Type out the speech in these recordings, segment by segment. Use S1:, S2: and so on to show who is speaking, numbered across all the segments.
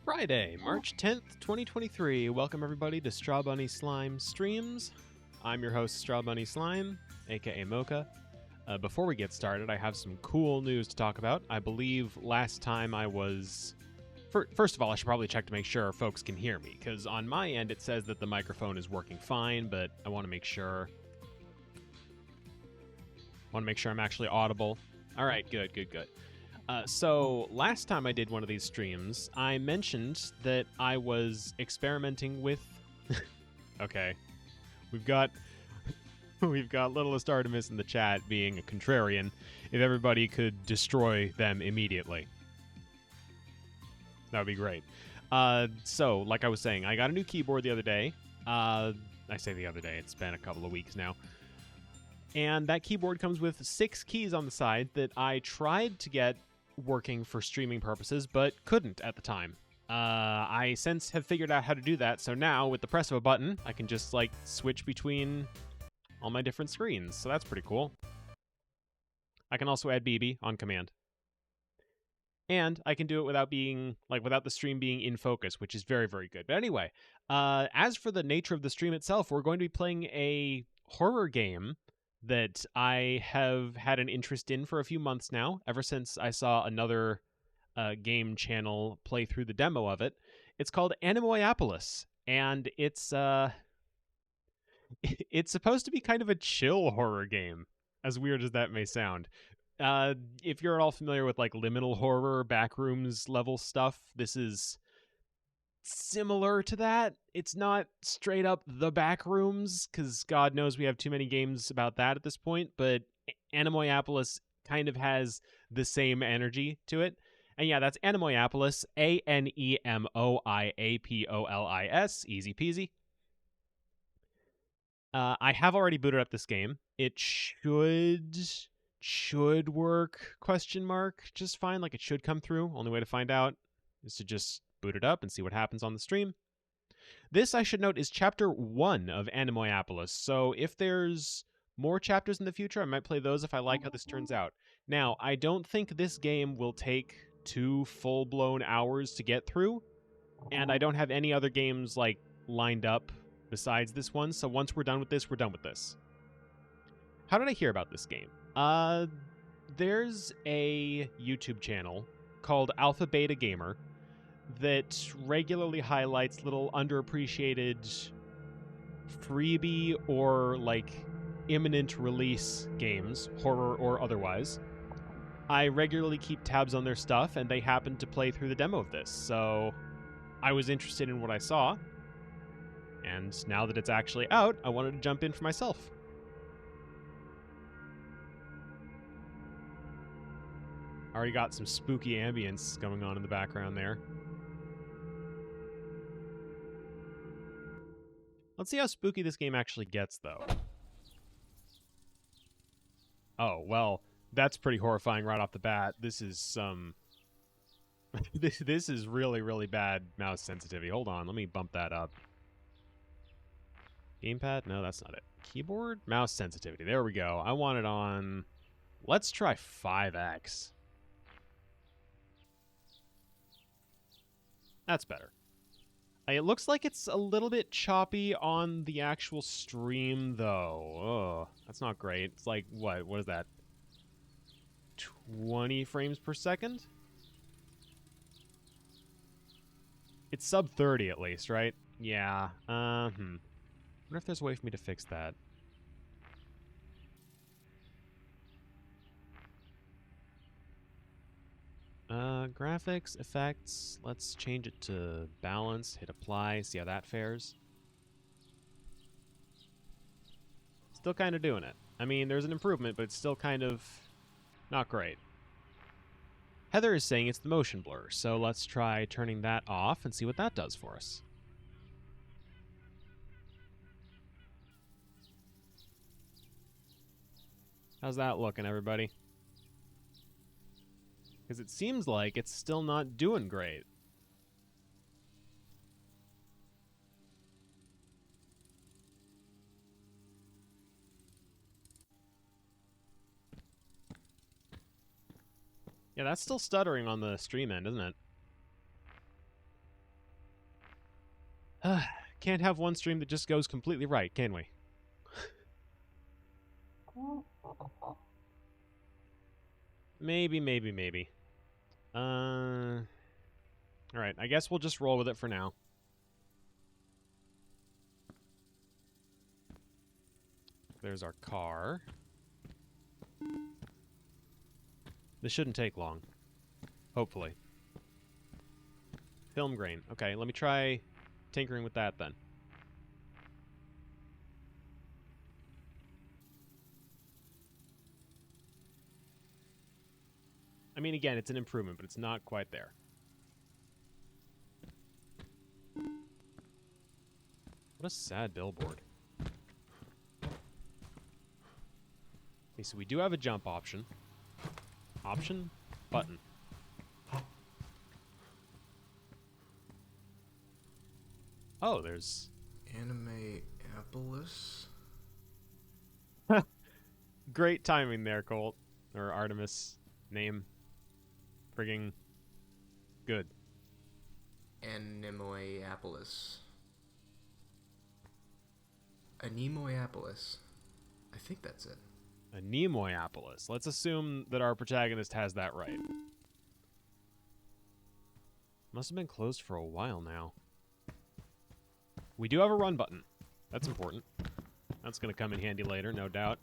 S1: Friday, March 10th, 2023. Welcome everybody to Strawbunny Slime Streams. I'm your host, Strawbunny Slime, aka Mocha. Before we get started, I have some cool news to talk about. I believe last time I was... First of all, I should probably check to make sure folks can hear me, because on my end it says that the microphone is working fine, but I want to make sure... I'm actually audible. Alright, good. So last time I did one of these streams, I mentioned that I was experimenting with... Okay. We've got Littlest Artemis in the chat being a contrarian. If everybody could destroy them immediately, that would be great. So, like I was saying, I got a new keyboard the other day. I say the other day, it's been a couple of weeks now. And that keyboard comes with 6 keys on the side that I tried to get working for streaming purposes, but couldn't at the time. I since have figured out how to do that, so now, with the press of a button, I can just, switch between all my different screens, so that's pretty cool. I can also add BB on command. And I can do it without the stream being in focus, which is very, very good. But anyway, as for the nature of the stream itself, we're going to be playing a horror game that I have had an interest in for a few months now, ever since I saw another game channel play through the demo of it. It's called Anemoiapolis, and it's supposed to be kind of a chill horror game, as weird as that may sound. If you're at all familiar with liminal horror, backrooms level stuff, this is similar to that. It's not straight up the Backrooms, because God knows we have too many games about that at this point, but Anemoiapolis kind of has the same energy to it. And yeah, that's Anemoiapolis, Anemoiapolis, easy peasy. I have already booted up this game. It should work, just fine. It should come through. Only way to find out is to just boot it up and see what happens on the stream. This, I should note, is chapter 1 of Anemoiapolis, so if there's more chapters in the future, I might play those if I like how this turns out. Now, I don't think this game will take 2 full-blown hours to get through, and I don't have any other games, lined up besides this one, so once we're done with this, we're done with this. How did I hear about this game? There's a YouTube channel called Alpha Beta Gamer that regularly highlights little underappreciated freebie or imminent release games, horror or otherwise. I regularly keep tabs on their stuff, and they happened to play through the demo of this, so I was interested in what I saw, and now that it's actually out, I wanted to jump in for myself. Already got some spooky ambience going on in the background there. Let's see how spooky this game actually gets, though. Oh, well, that's pretty horrifying right off the bat. This is some... this is really, really bad mouse sensitivity. Hold on, let me bump that up. Gamepad? No, that's not it. Keyboard? Mouse sensitivity. There we go. I want it on... Let's try 5x. That's better. It looks like it's a little bit choppy on the actual stream, though. Oh, that's not great. It's what is that? 20 frames per second? It's sub 30 at least, right? Yeah. I wonder if there's a way for me to fix that. Graphics, effects, let's change it to balance, hit apply, see how that fares. Still kind of doing it. I mean, there's an improvement, but it's still kind of not great. Heather is saying it's the motion blur, so let's try turning that off and see what that does for us. How's that looking, everybody? Because it seems like it's still not doing great. Yeah, that's still stuttering on the stream end, isn't it? Can't have one stream that just goes completely right, can we? Maybe. Alright, I guess we'll just roll with it for now. There's our car. This shouldn't take long. Hopefully. Film grain. Okay, let me try tinkering with that then. I mean, again, it's an improvement, but it's not quite there. What a sad billboard. Okay, so we do have a jump option. Option? Button. Oh, there's...
S2: Anemoiapolis?
S1: Great timing there, Colt. Or Artemis. Name. Frigging... good.
S2: Anemoiapolis. Anemoiapolis. I think that's it.
S1: Anemoiapolis. Let's assume that our protagonist has that right. Must have been closed for a while now. We do have a run button. That's important. That's going to come in handy later, no doubt.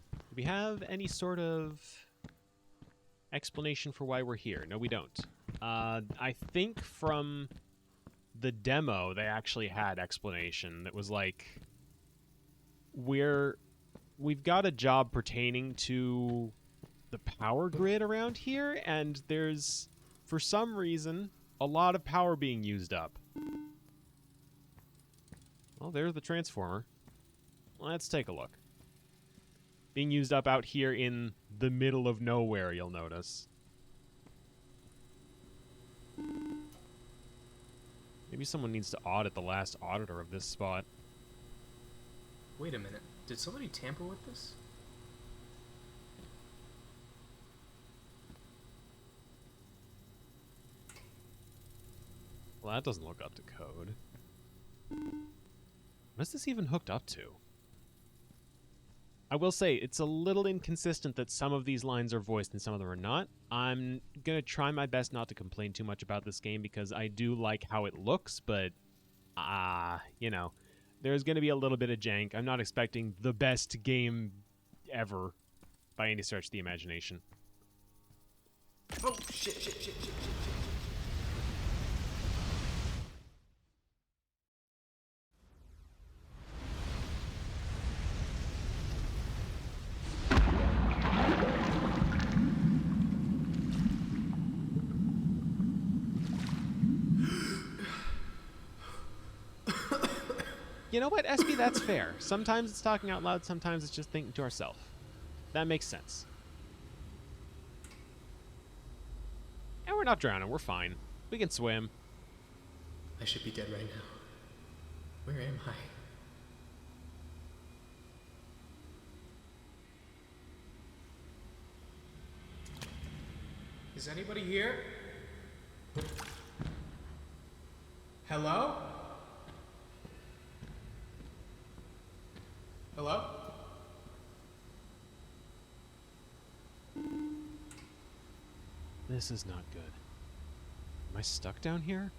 S1: Do we have any sort of explanation for why we're here? No, we don't. I think from the demo, they actually had explanation that was like, we've got a job pertaining to the power grid around here, and there's, for some reason, a lot of power being used up. Well, there's the transformer. Let's take a look. Being used up out here in the middle of nowhere, you'll notice. Maybe someone needs to audit the last auditor of this spot.
S2: Wait a minute. Did somebody tamper with this?
S1: Well, that doesn't look up to code. What is this even hooked up to? I will say, it's a little inconsistent that some of these lines are voiced and some of them are not. I'm going to try my best not to complain too much about this game because I do like how it looks, but, you know, there's going to be a little bit of jank. I'm not expecting the best game ever by any stretch of the imagination.
S2: Oh, shit.
S1: You know what, SB, that's fair. Sometimes it's talking out loud, sometimes it's just thinking to ourselves. That makes sense. And we're not drowning, we're fine. We can swim.
S2: I should be dead right now. Where am I? Is anybody here? Hello? Hello?
S1: This is not good. Am I stuck down here?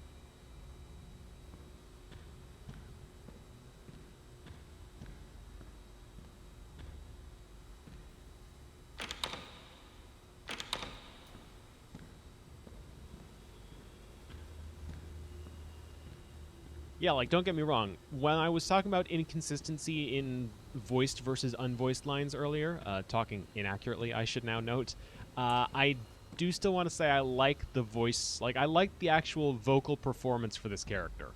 S1: Yeah, like, don't get me wrong. When I was talking about inconsistency in voiced versus unvoiced lines earlier, talking inaccurately, I should now note, I do still want to say I like the voice, like, I like the actual vocal performance for this character.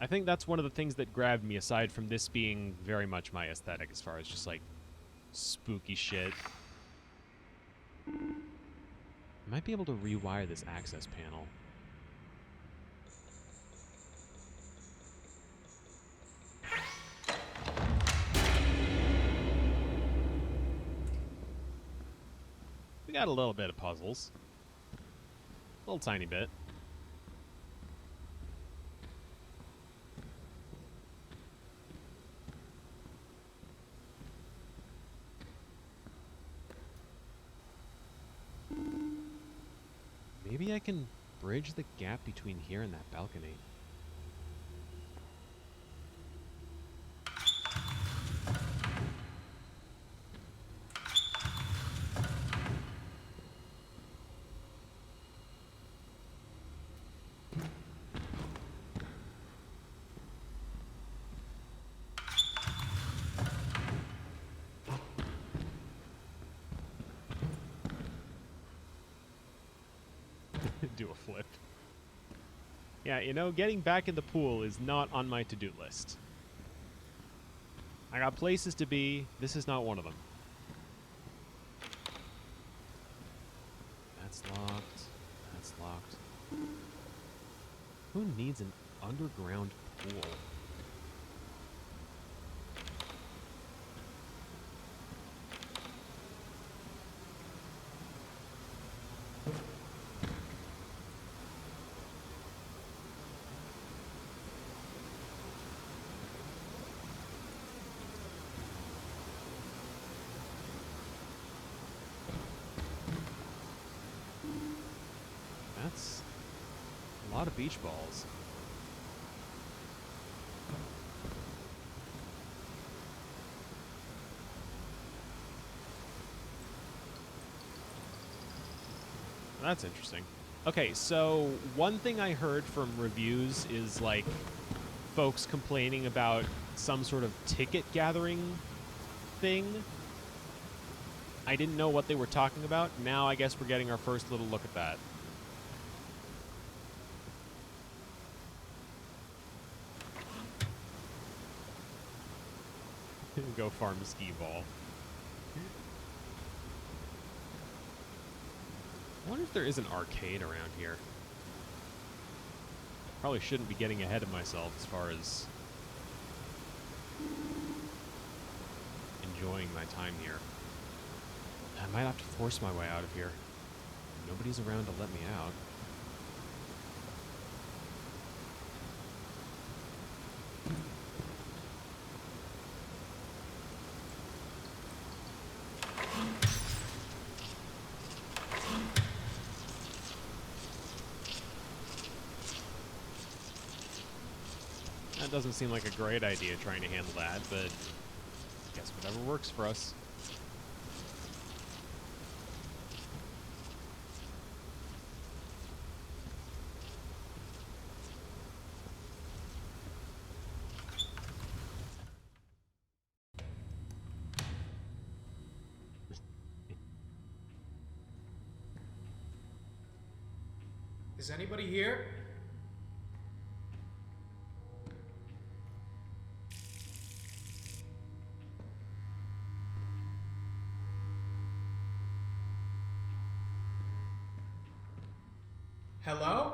S1: I think that's one of the things that grabbed me, aside from this being very much my aesthetic, as far as just, like, spooky shit. I might be able to rewire this access panel. got a little bit of puzzles. A little tiny bit. Maybe I can bridge the gap between here and that balcony. Do a flip. Yeah, you know, getting back in the pool is not on my to-do list. I got places to be. This is not one of them. That's locked. That's locked. Who needs an underground pool? That's a lot of beach balls. That's interesting. Okay, so one thing I heard from reviews is like folks complaining about some sort of ticket gathering thing. I didn't know what they were talking about. Now I guess we're getting our first little look at that. Go farm a ski ball. I wonder if there is an arcade around here. Probably shouldn't be getting ahead of myself as far as enjoying my time here. I might have to force my way out of here. Nobody's around to let me out. That doesn't seem like a great idea trying to handle that, but I guess whatever works for us.
S2: Is anybody here? Hello?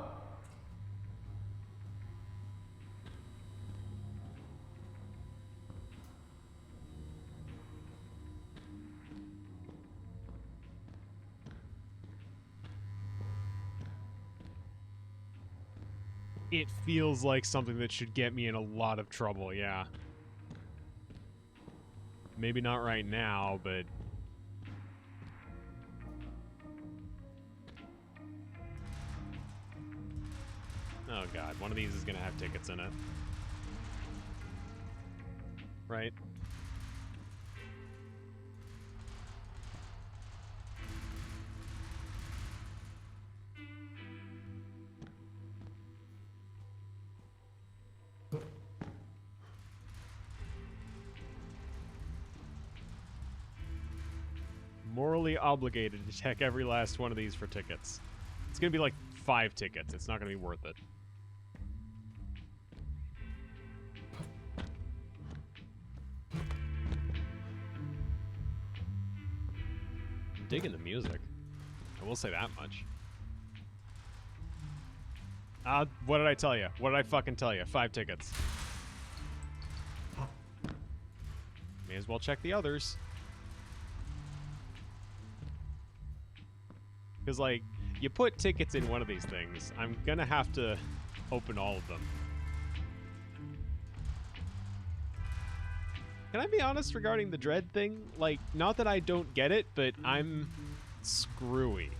S1: It feels like something that should get me in a lot of trouble, yeah. Maybe not right now, but... Oh god, one of these is gonna have tickets in it. Right? Morally obligated to check every last one of these for tickets. It's gonna be like 5 tickets. It's not gonna be worth it. I'm digging the music. I will say that much. What did I tell you? What did I fucking tell you? 5 tickets. May as well check the others. Because, like, you put tickets in one of these things, I'm gonna have to open all of them. Can I be honest regarding the dread thing? Like, not that I don't get it, but I'm screwy.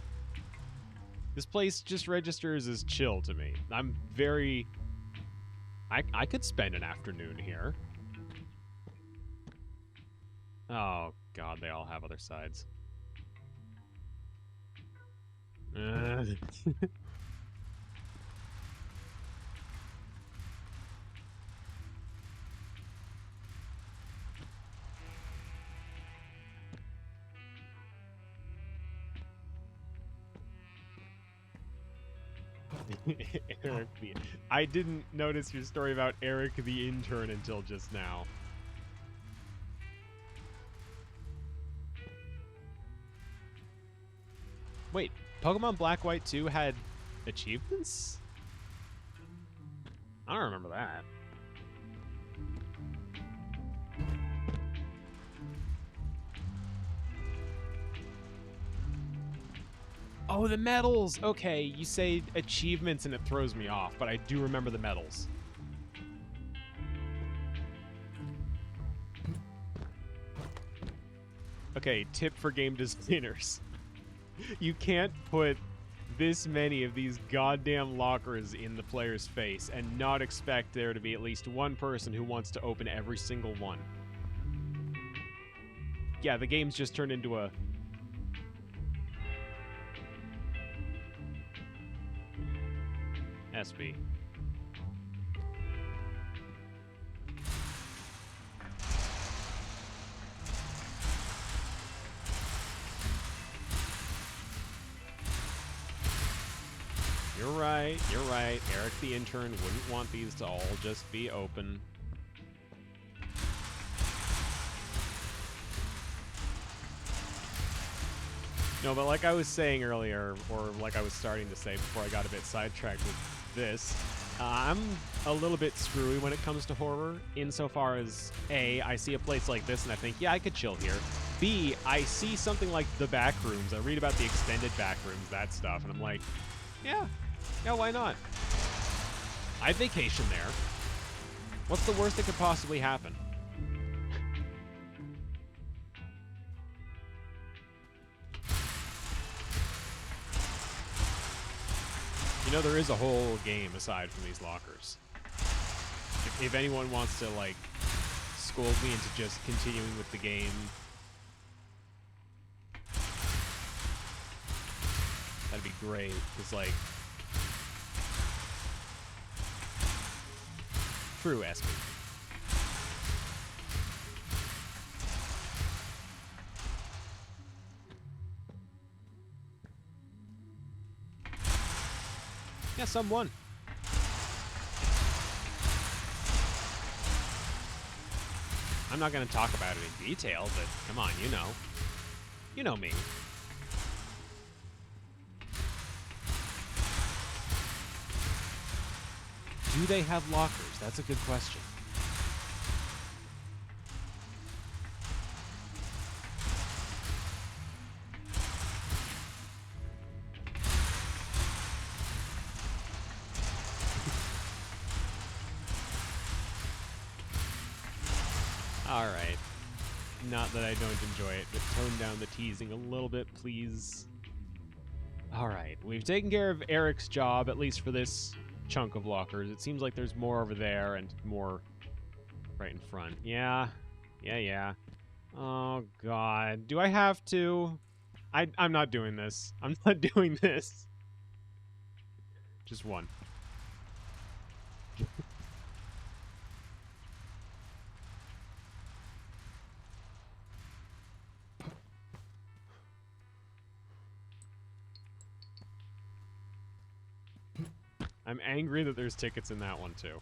S1: This place just registers as chill to me. I'm very... I could spend an afternoon here. Oh, God, they all have other sides. Eric the... I didn't notice your story about Eric the intern until just now. Wait, Pokemon Black White 2 had achievements? I don't remember that. Oh, the medals! Okay, you say achievements and it throws me off, but I do remember the medals. Okay, tip for game designers. You can't put this many of these goddamn lockers in the player's face and not expect there to be at least one person who wants to open every single one. Yeah, the game's just turned into a... SB. You're right, you're right. Eric the intern wouldn't want these to all just be open. No, but like I was saying earlier, or like I was starting to say before I got a bit sidetracked with this, I'm a little bit screwy when it comes to horror, insofar as, A, I see a place like this and I think, yeah, I could chill here. B, I see something like the back rooms, I read about the extended back rooms, that stuff, and I'm like, yeah, why not? I vacation there. What's the worst that could possibly happen? You know, there is a whole game aside from these lockers. If anyone wants to, like, scold me into just continuing with the game, that'd be great, because, like... True, SB. Yeah, someone. I'm not going to talk about it in detail, but come on, you know. You know me. Do they have lockers? That's a good question. Alright. Not that I don't enjoy it, but tone down the teasing a little bit, please. Alright, we've taken care of Eric's job, at least for this chunk of lockers. It seems like there's more over there and more right in front. Yeah. Oh, God. Do I have to? I'm not doing this. I'm not doing this. Just one. I'm angry that there's tickets in that one, too.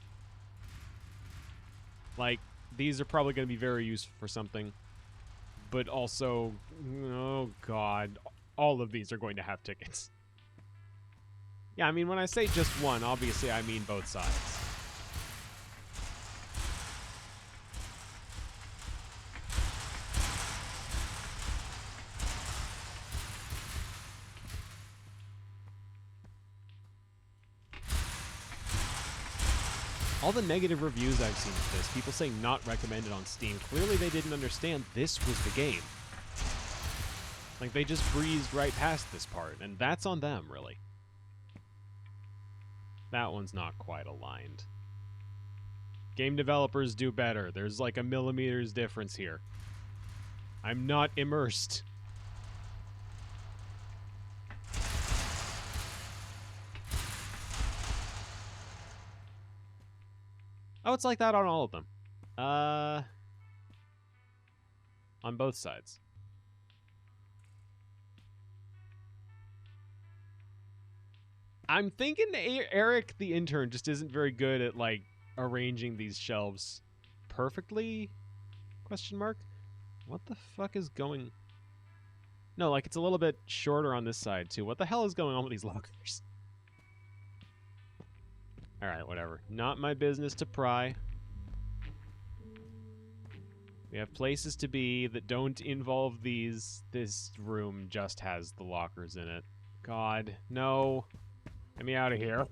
S1: Like, these are probably going to be very useful for something. But also, oh god, all of these are going to have tickets. Yeah, I mean, when I say just one, obviously I mean both sides. All the negative reviews I've seen of this, people saying not recommended on Steam, clearly they didn't understand this was the game. Like, they just breezed right past this part, and that's on them, really. That one's not quite aligned. Game developers do better. There's like a millimeter's difference here. I'm not immersed. Oh, it's like that on all of them. On both sides. I'm thinking Eric, the intern, just isn't very good at, like, arranging these shelves perfectly? Question mark? What the fuck is going... No, like, it's a little bit shorter on this side, too. What the hell is going on with these lockers? Alright, whatever. Not my business to pry. We have places to be that don't involve these. This room just has the lockers in it. God, no. Get me out of here.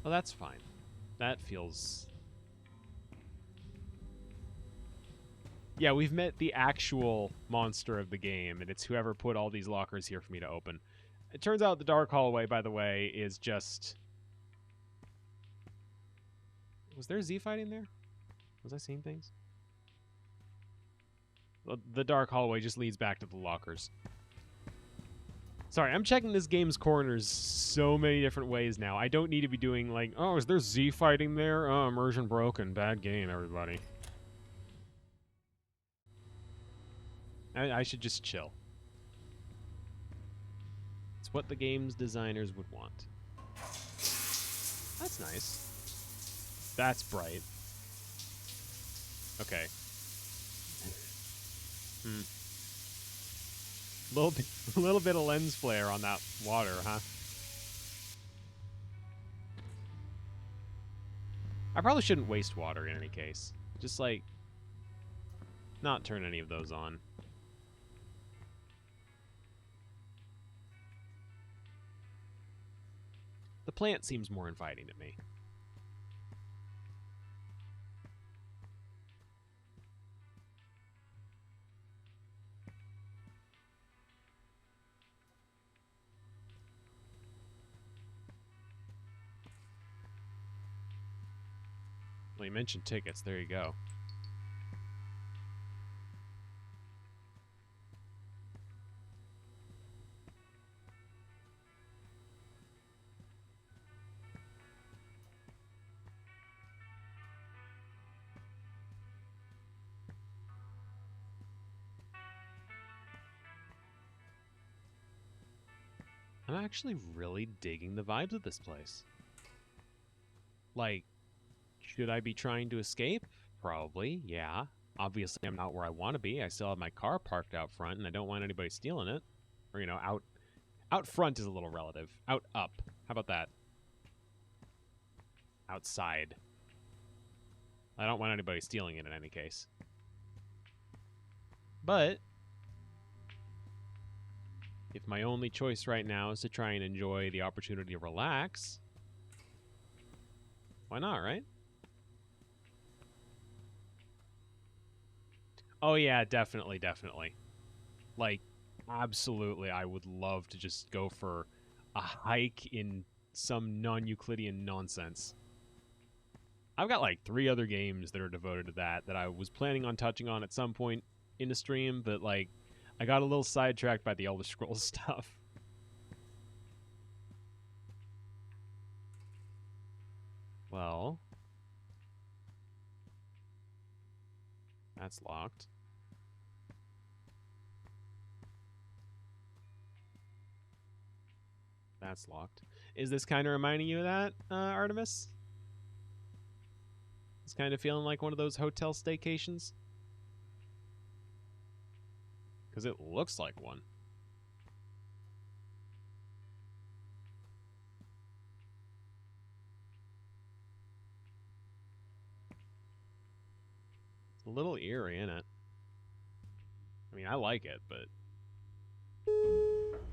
S1: Oh, that's fine. That feels... Yeah, we've met the actual monster of the game, and it's whoever put all these lockers here for me to open. It turns out the dark hallway, by the way, is just... Was there Z fighting there? Was I seeing things? The dark hallway just leads back to the lockers. Sorry, I'm checking this game's corners so many different ways now. I don't need to be doing like, oh, is there Z fighting there? Oh, immersion broken. Bad game, everybody. I should just chill. It's what the game's designers would want. That's nice. That's bright. Okay. A little bit of lens flare on that water, huh? I probably shouldn't waste water in any case. Just, like, not turn any of those on. The plant seems more inviting to me. Well, you mentioned tickets. There you go. I'm actually really digging the vibes of this place. Like, should I be trying to escape? Probably, yeah. Obviously, I'm not where I want to be. I still have my car parked out front, and I don't want anybody stealing it. Or, you know, out front is a little relative. Out up. How about that? Outside. I don't want anybody stealing it in any case. But if my only choice right now is to try and enjoy the opportunity to relax, why not, right? Oh yeah, definitely, definitely. Like, absolutely, I would love to just go for a hike in some non-Euclidean nonsense. I've got like 3 other games that are devoted to that I was planning on touching on at some point in the stream, but like, I got a little sidetracked by the Elder Scrolls stuff. Well, that's locked. That's locked. Is this kind of reminding you of that, Artemis? It's kind of feeling like one of those hotel staycations? Because it looks like one. It's a little eerie, isn't it? I mean, I like it, but...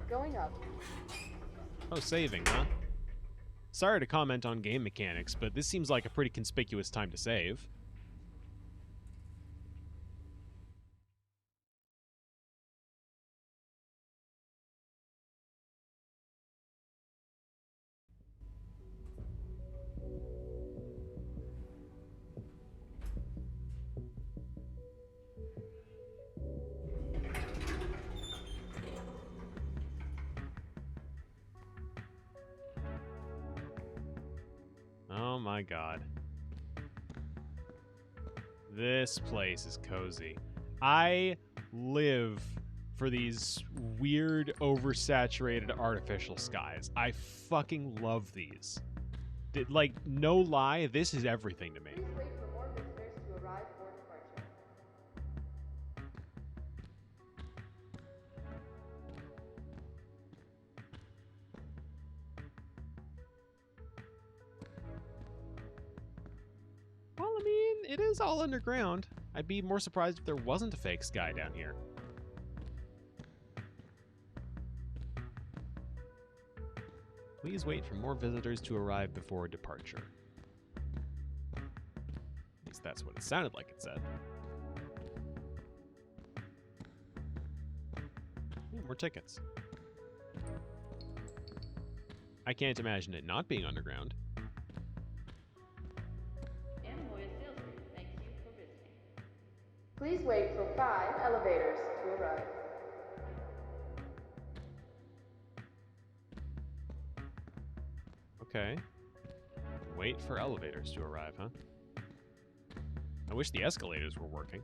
S3: Going up.
S1: Oh, saving, huh? Sorry to comment on game mechanics, but this seems like a pretty conspicuous time to save. Oh my god. This place is cozy. I live for these weird, oversaturated artificial skies. I fucking love these. Like, no lie, this is everything to me.
S3: Please wait for more visitors to arrive for departure.
S1: Well, I mean, it is all underground. I'd be more surprised if there wasn't a fake sky down here. Please wait for more visitors to arrive before departure. At least that's what it sounded like it said. Ooh, more tickets. I can't imagine it not being underground.
S3: Anemoia Sales Group thanks you for visiting. Please wait for 5 elevators to arrive.
S1: Okay. Wait for elevators to arrive, huh? I wish the escalators were working.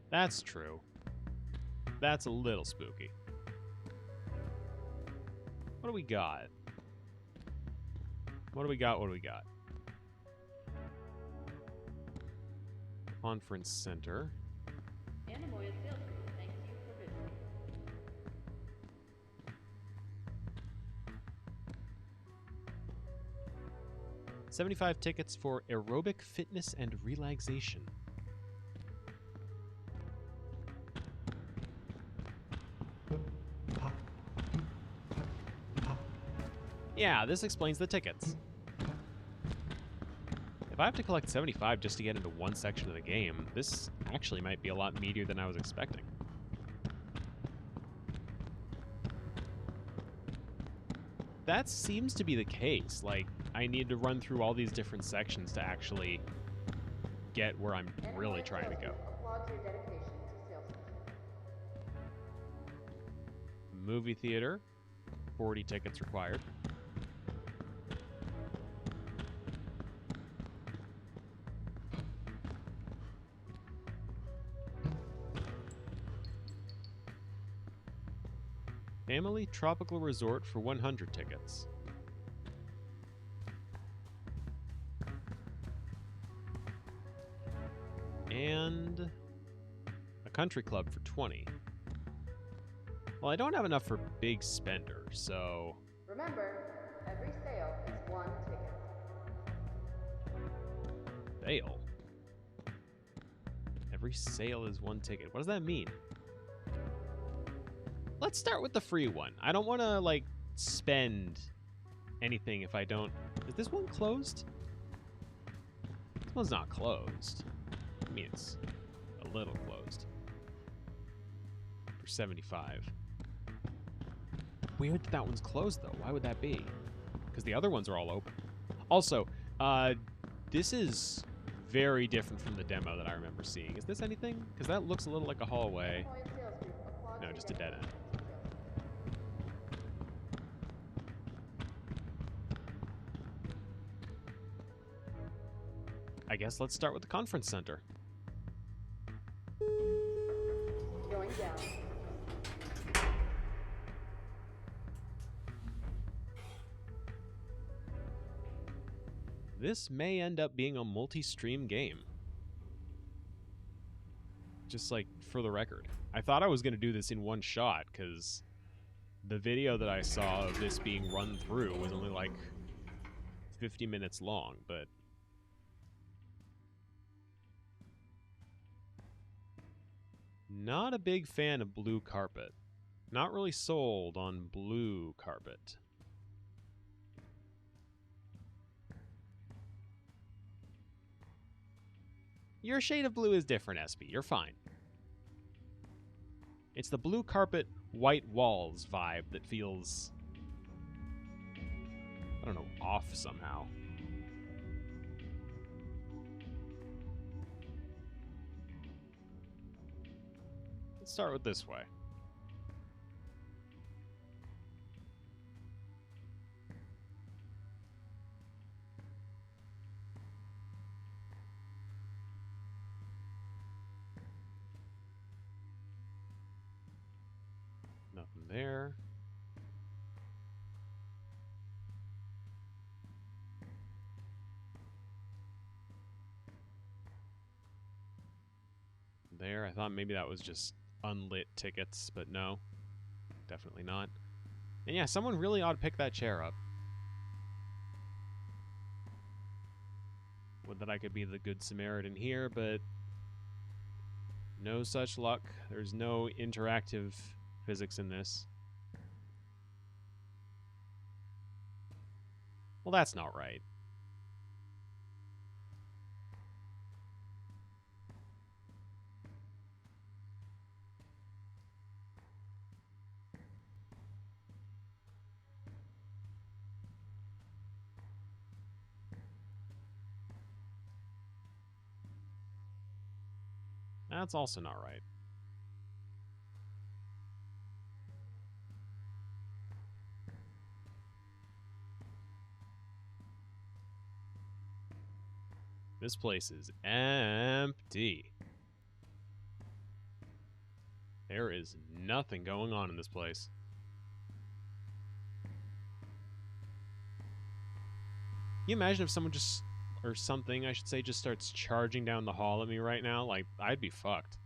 S1: That's true. That's a little spooky. What do we got? What do we got? What do we got? Conference Center.
S3: Anemoia Sales Group thanks you for visiting.
S1: 75 tickets for aerobic fitness and relaxation. Yeah, this explains the tickets. If I have to collect 75 just to get into one section of the game, this actually might be a lot meatier than I was expecting. That seems to be the case. Like, I need to run through all these different sections to actually get where I'm really trying to go.
S3: Applauds your dedication to salesmanship.
S1: Movie theater, 40 tickets required. Family Tropical Resort for 100 tickets. And a country club for 20. Well, I don't have enough for big spender, so...
S3: Remember, every sale is 1 ticket.
S1: Sale? Every sale is 1 ticket. What does that mean? Let's start with the free one. I don't want to, like, spend anything if I don't... Is this one closed? This one's not closed. I mean, it's a little closed. For 75. Weird that that one's closed, though. Why would that be? Because the other ones are all open. Also, this is very different from the demo that I remember seeing. Is this anything? Because that looks a little like a hallway.
S3: Anemoia Sales Group applauds
S1: No,
S3: your
S1: just a dead end.
S3: dedication to salesmanship.
S1: I guess let's start with the conference center.
S3: Going down.
S1: This may end up being a multi-stream game. Just like for the record. I thought I was going to do this in one shot because the video that I saw of this being run through was only like 50 minutes long, but Not a big fan of blue carpet. Not really sold on blue carpet. Your shade of blue is different, SB. You're fine. It's the blue carpet, white walls vibe that feels, I don't know, off somehow. Let's start with this way. Nothing there. There, I thought maybe that was just unlit tickets, but no. Definitely not. And yeah, someone really ought to pick that chair up. Would that I could be the good Samaritan here, but no such luck. There's no interactive physics in this. Well, that's not right. That's also not right. This place is empty. There is nothing going on in this place. Can you imagine if someone just, or something, I should say, just starts charging down the hall at me right now? Like, I'd be fucked.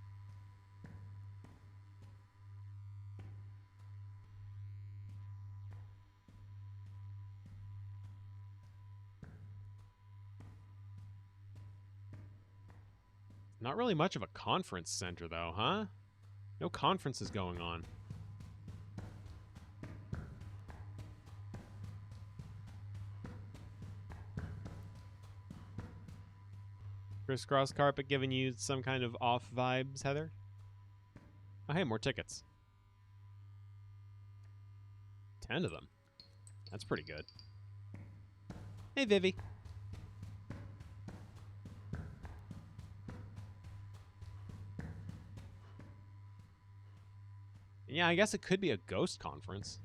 S1: Not really much of a conference center, though, huh? No conferences going on. Crisscross carpet giving you some kind of off vibes, Heather? Oh, hey, more tickets. 10 of them. That's pretty good. Hey, Vivi. Yeah, I guess it could be a ghost conference.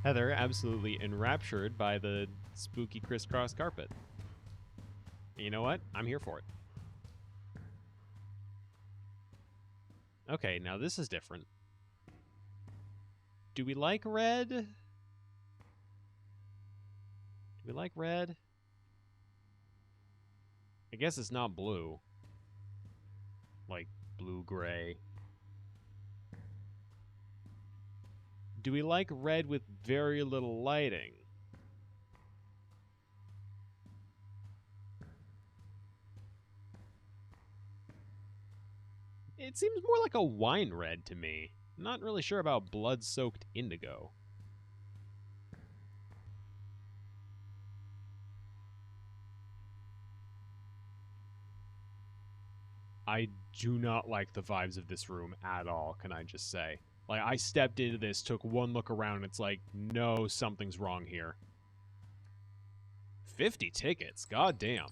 S1: Heather, absolutely enraptured by the spooky crisscross carpet. And you know what? I'm here for it. Okay, now this is different. Do we like red? Do we like red? I guess it's not blue. Like blue-gray. Do we like red with very little lighting? It seems more like a wine red to me. Not really sure about blood-soaked indigo. I do not like the vibes of this room at all, can I just say. Like, I stepped into this, took one look around, and it's like, no, something's wrong here. 50 tickets? God damn.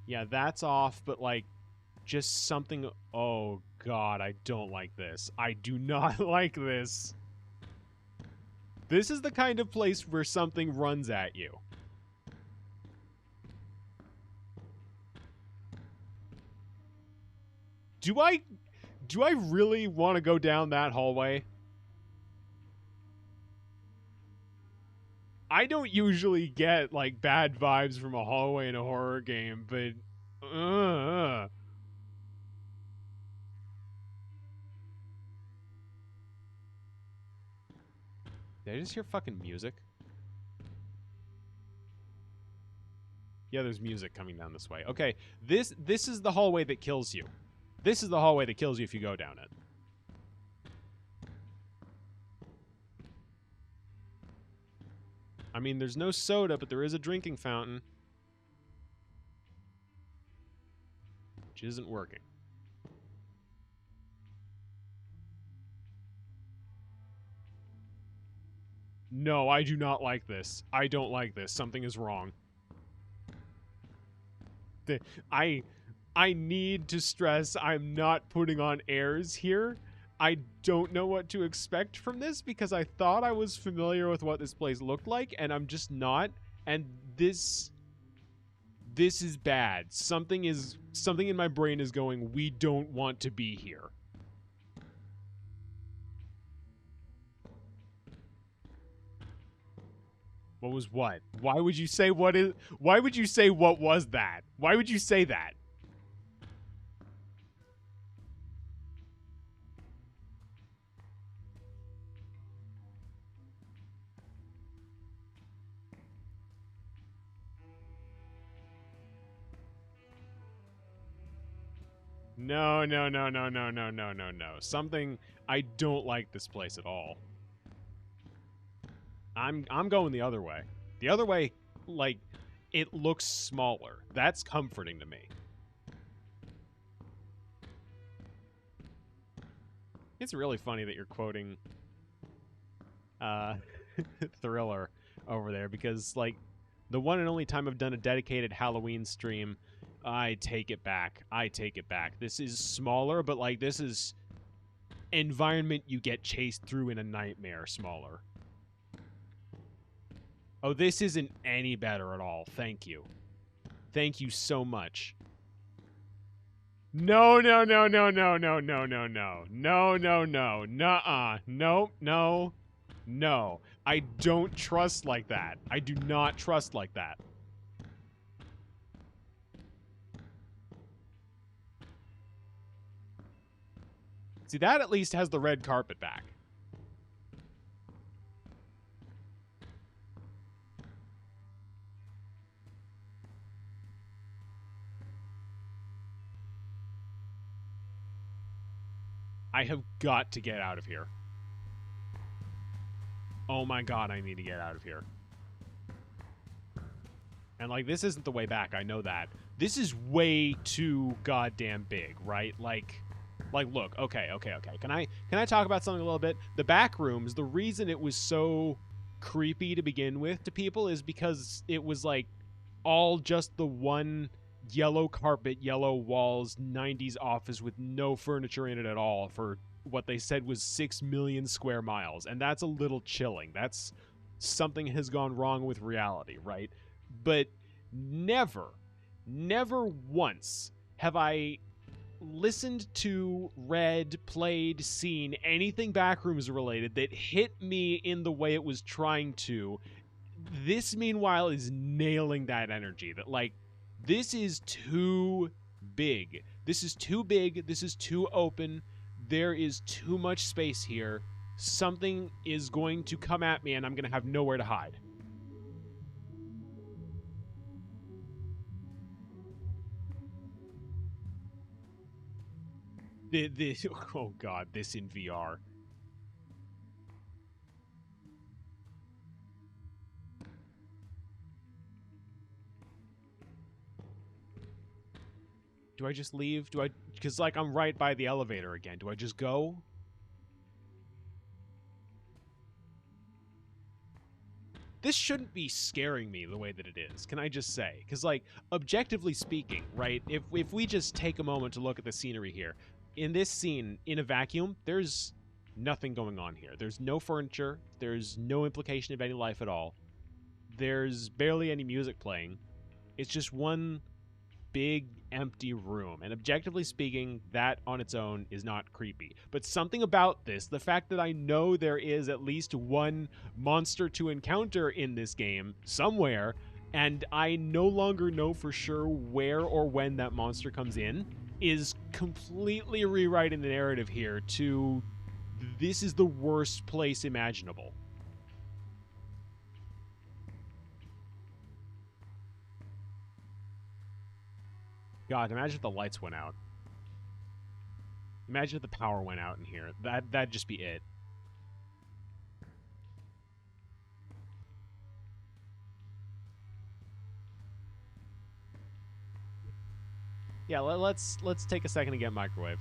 S1: Yeah, that's off, but, like, just something... Oh, God, I don't like this. I do not like this. This is the kind of place where something runs at you. Do I really want to go down that hallway? I don't usually get, like, bad vibes from a hallway in a horror game, but... Did I just hear fucking music? Yeah, there's music coming down this way. Okay, this is the hallway that kills you. This is the hallway that kills you if you go down it. I mean, there's no soda, but there is a drinking fountain. Which isn't working. No, I do not like this. I don't like this. Something is wrong. I need to stress I'm not putting on airs here. I don't know what to expect from this because I thought I was familiar with what this place looked like, and I'm just not. And this is bad. Something in my brain is going, we don't want to be here. What was what? Why would you say what was that? Why would you say that? No. Something, I don't like this place at all. I'm going the other way. The other way, like, it looks smaller. That's comforting to me. It's really funny that you're quoting Thriller over there because, like, the one and only time I've done a dedicated Halloween stream, I take it back. This is smaller, but, like, this is environment you get chased through in a nightmare smaller. Oh, this isn't any better at all. Thank you. Thank you so much. No. Nuh-uh. No. I don't trust like that. I do not trust like that. See, that at least has the red carpet back. I have got to get out of here. Oh my god, I need to get out of here. And, like, this isn't the way back, I know that. This is way too goddamn big, right? Like, look, okay. Can I talk about something a little bit? The back rooms, the reason it was so creepy to begin with to people is because it was, like, all just the one yellow carpet, yellow walls, 90s office with no furniture in it at all for what they said was 6 million square miles. And that's a little chilling. That's something has gone wrong with reality, right? But never once have I listened to, read, played, seen anything Backrooms related that hit me in the way it was trying to. This, meanwhile, is nailing that energy. That, like, this is too big. This is too big. This is too open. There is too much space here. Something is going to come at me, and I'm going to have nowhere to hide. Oh god, this in VR. Do I just leave? Because, like, I'm right by the elevator again. Do I just go? This shouldn't be scaring me the way that it is, can I just say? Because, like, objectively speaking, right, if we just take a moment to look at the scenery here, in this scene, in a vacuum, there's nothing going on here. There's no furniture. There's no implication of any life at all. There's barely any music playing. It's just one big empty room. And objectively speaking, that on its own is not creepy. But something about this, the fact that I know there is at least one monster to encounter in this game somewhere, and I no longer know for sure where or when that monster comes in, is completely rewriting the narrative here to this is the worst place imaginable. God, imagine if the lights went out. Imagine if the power went out in here. That'd just be it. Yeah, let's take a second to get microwaved.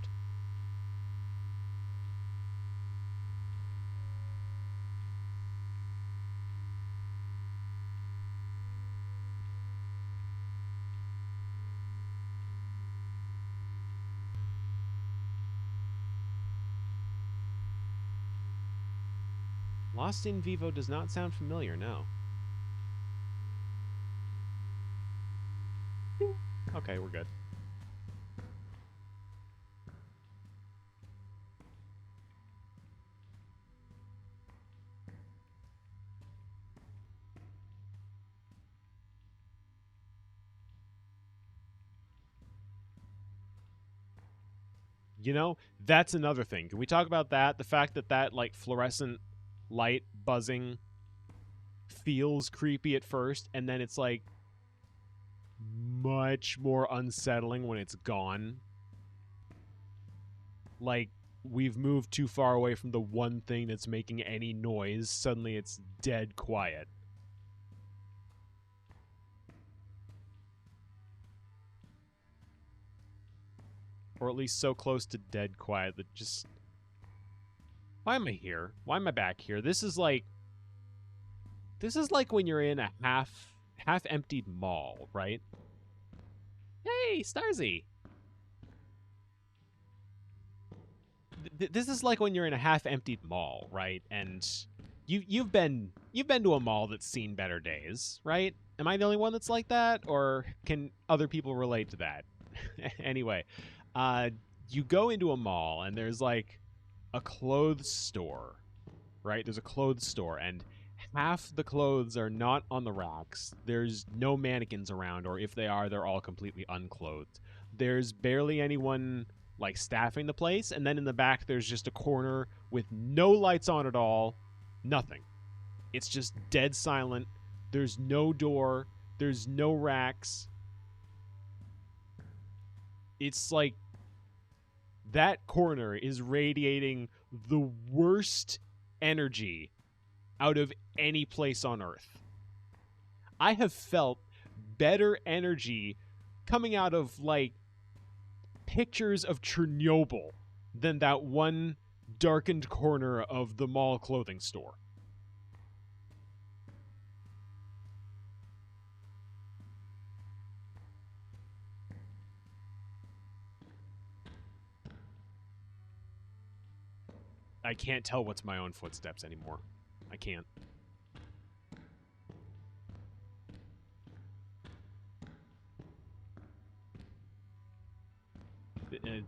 S1: Lost in Vivo does not sound familiar, no. Okay, we're good. You know, that's another thing. Can we talk about that? The fact that like fluorescent light buzzing feels creepy at first, and then it's like much more unsettling when it's gone. Like we've moved too far away from the one thing that's making any noise. Suddenly it's dead quiet. Or at least so close to dead quiet that just... Why am I here? Why am I back here? This is like when you're in a half-emptied mall, right? Hey, Starzy! This is like when you're in a half-emptied mall, right? And you've been to a mall that's seen better days, right? Am I the only one that's like that, or can other people relate to that? Anyway, you go into a mall and there's like a clothes store, right? There's a clothes store, and half the clothes are not on the racks. There's no mannequins around, or if they are, they're all completely unclothed. There's barely anyone like staffing the place, and then in the back there's just a corner with no lights on at all, nothing. It's just dead silent. There's no door, there's no racks. It's like that corner is radiating the worst energy out of any place on Earth. I have felt better energy coming out of, like, pictures of Chernobyl than that one darkened corner of the mall clothing store. I can't tell what's my own footsteps anymore. I can't.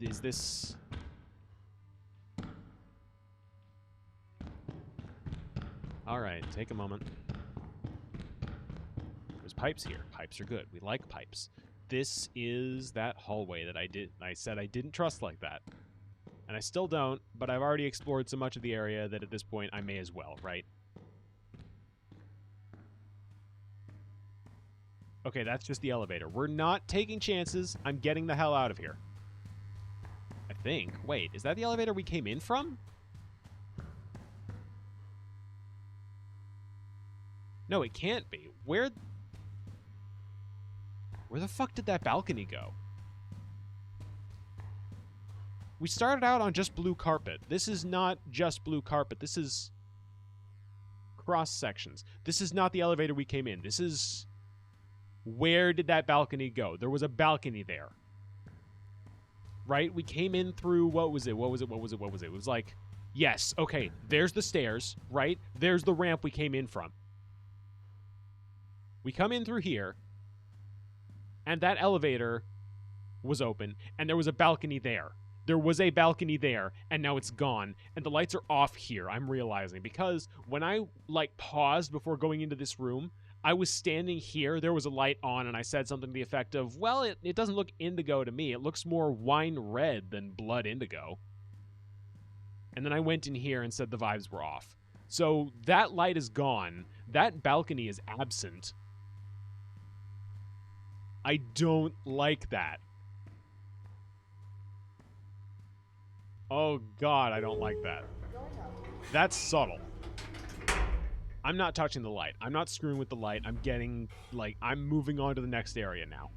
S1: Is this... Alright, take a moment. There's pipes here. Pipes are good. We like pipes. This is that hallway that I said I didn't trust like that. And I still don't, but I've already explored so much of the area that at this point I may as well, right? Okay, that's just the elevator. We're not taking chances. I'm getting the hell out of here. I think. Wait, is that the elevator we came in from? No, it can't be. Where the fuck did that balcony go? We started out on just blue carpet. This is not just blue carpet. This is cross sections. This is not the elevator we came in. This is... Where did that balcony go? There was a balcony there. Right? We came in through... What was it? It was like... Yes, okay. There's the stairs, right? There's the ramp we came in from. We come in through here. And that elevator was open, and there was a balcony there. There was a balcony there, and now it's gone, and the lights are off here, I'm realizing, because when I, like, paused before going into this room, I was standing here, there was a light on, and I said something to the effect of, well, it doesn't look indigo to me. It looks more wine red than blood indigo. And then I went in here and said the vibes were off. So that light is gone. That balcony is absent. I don't like that. Oh God, I don't like that. That's subtle. I'm not touching the light. I'm not screwing with the light. I'm getting, like, I'm moving on to the next area now.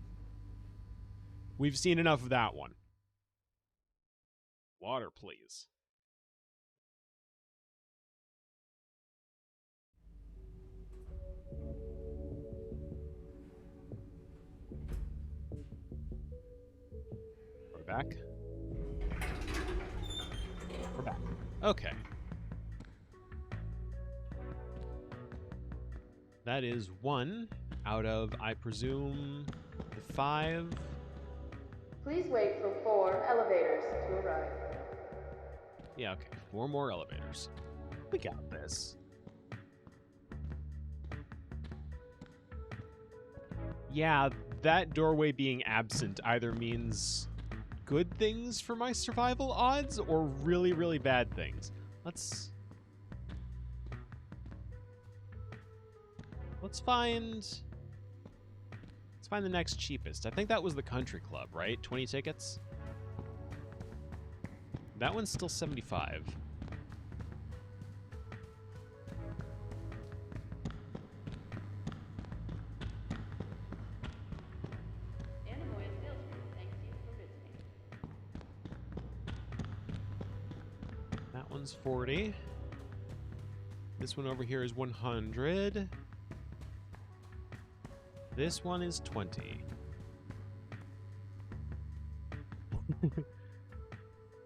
S1: We've seen enough of that one. Water, please. We're back. We're back. Okay. That is 1 out of, I presume, the 5.
S3: Please wait for 4 elevators to arrive.
S1: Yeah, okay. 4 more elevators. We got this. Yeah, that doorway being absent either means good things for my survival odds or really, really bad things. Let's find the next cheapest. I think that was the country club, right? 20 tickets. That one's still 75.
S3: Anemoiapolis thanks you for visiting.
S1: That one's 40. This one over here is 100. This one is 20.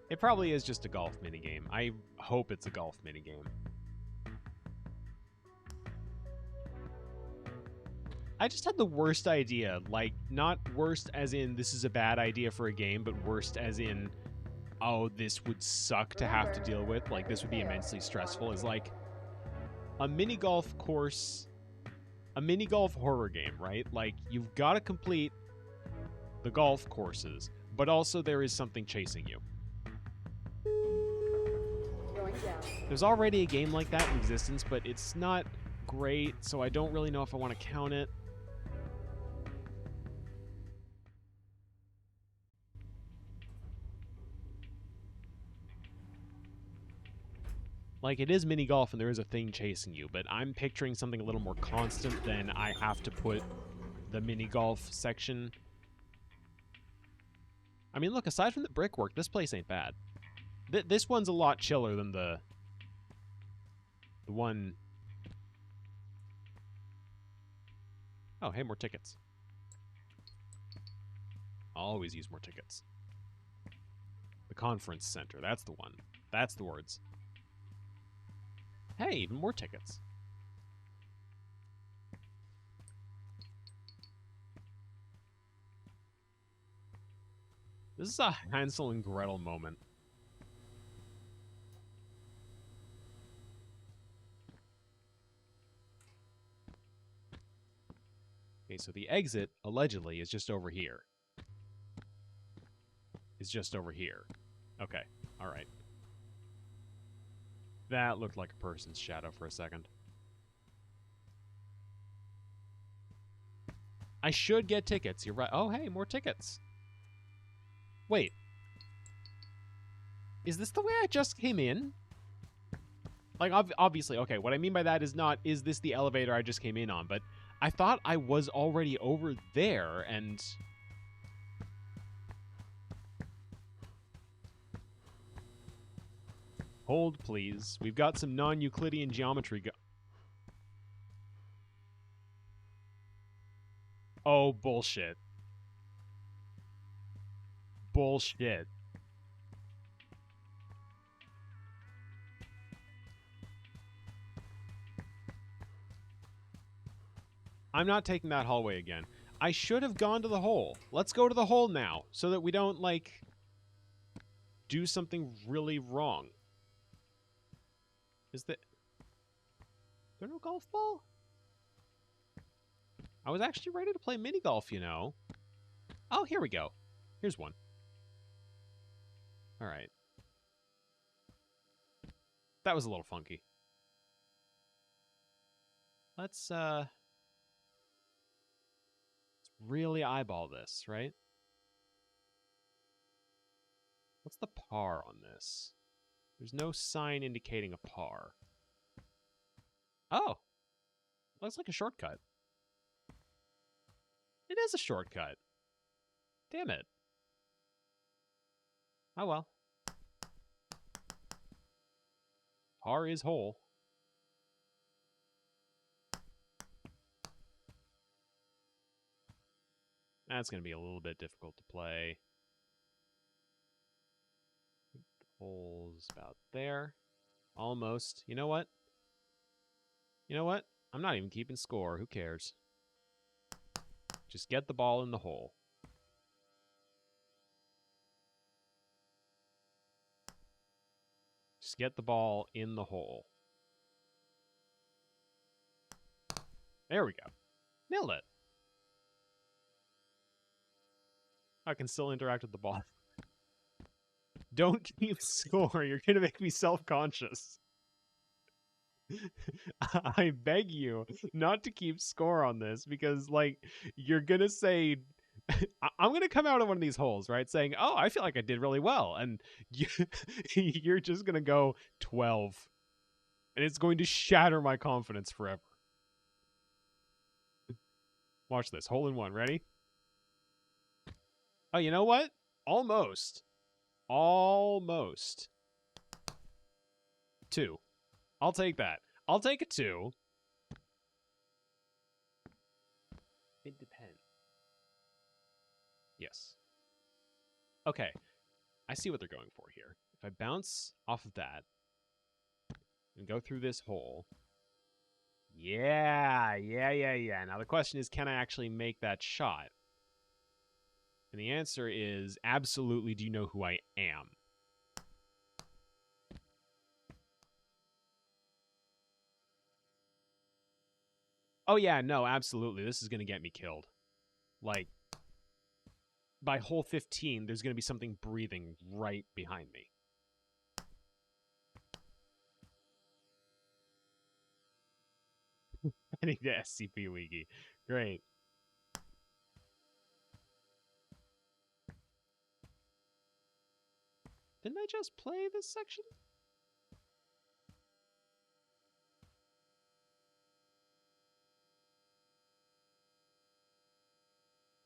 S1: It probably is just a golf minigame. I hope it's a golf minigame. I just had the worst idea. Like, not worst as in this is a bad idea for a game, but worst as in, oh, this would suck to have to deal with. Like, this would be immensely stressful. Is like a mini golf course, a mini golf horror game, right? Like, you've got to complete the golf courses, but also there is something chasing you.
S3: Going down.
S1: There's already a game like that in existence, but it's not great, so I don't really know if I want to count it. Like, it is mini golf and there is a thing chasing you, but I'm picturing something a little more constant than I have to put the mini golf section. I mean, look, aside from the brickwork, this place ain't bad. This one's a lot chiller than the one... Oh, hey, more tickets. I'll always use more tickets. The conference center, that's the one. That's the words. Hey, even more tickets. This is a Hansel and Gretel moment. Okay, so the exit, allegedly, is just over here. It's just over here. Okay, alright. That looked like a person's shadow for a second. I should get tickets. You're right. Oh, hey, more tickets. Wait. Is this the way I just came in? Like, obviously, okay, what I mean by that is not, is this the elevator I just came in on? But I thought I was already over there, and... Hold, please. We've got some non-Euclidean geometry Oh, bullshit. Bullshit. I'm not taking that hallway again. I should have gone to the hole. Let's go to the hole now, so that we don't, like, do something really wrong. Is there no golf ball? I was actually ready to play mini golf, you know. Oh, here we go. Here's one. All right. That was a little funky. Let's really eyeball this, right? What's the par on this? There's no sign indicating a par. Oh, looks like a shortcut. It is a shortcut. Damn it. Oh well. Par is hole. That's going to be a little bit difficult to play. The hole's about there. Almost. You know what? You know what? I'm not even keeping score. Who cares? Just get the ball in the hole. Just get the ball in the hole. There we go. Nailed it. I can still interact with the ball. Don't keep score. You're going to make me self-conscious. I beg you not to keep score on this because, like, you're going to say... I'm going to come out of one of these holes, right, saying, oh, I feel like I did really well. And you're just going to go 12. And it's going to shatter my confidence forever. Watch this. Hole in one. Ready? Oh, you know what? Almost. Almost. 2. I'll take that. I'll take a 2. It depends. Yes. Okay. I see what they're going for here. If I bounce off of that and go through this hole. Yeah. Now the question is, can I actually make that shot? And the answer is absolutely. Do you know who I am? Oh, yeah, no, absolutely. This is going to get me killed. Like, by hole 15, there's going to be something breathing right behind me. I need the SCP wiki. Great. Didn't I just play this section?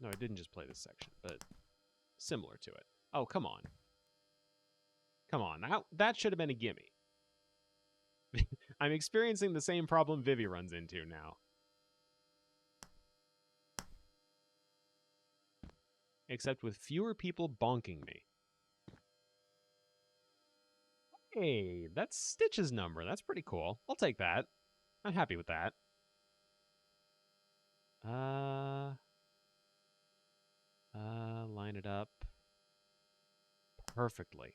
S1: No, I didn't just play this section, but similar to it. Oh, come on. Come on. That should have been a gimme. I'm experiencing the same problem Vivi runs into now. Except with fewer people bonking me. Hey, that's Stitch's number. That's pretty cool. I'll take that. I'm happy with that. Line it up perfectly.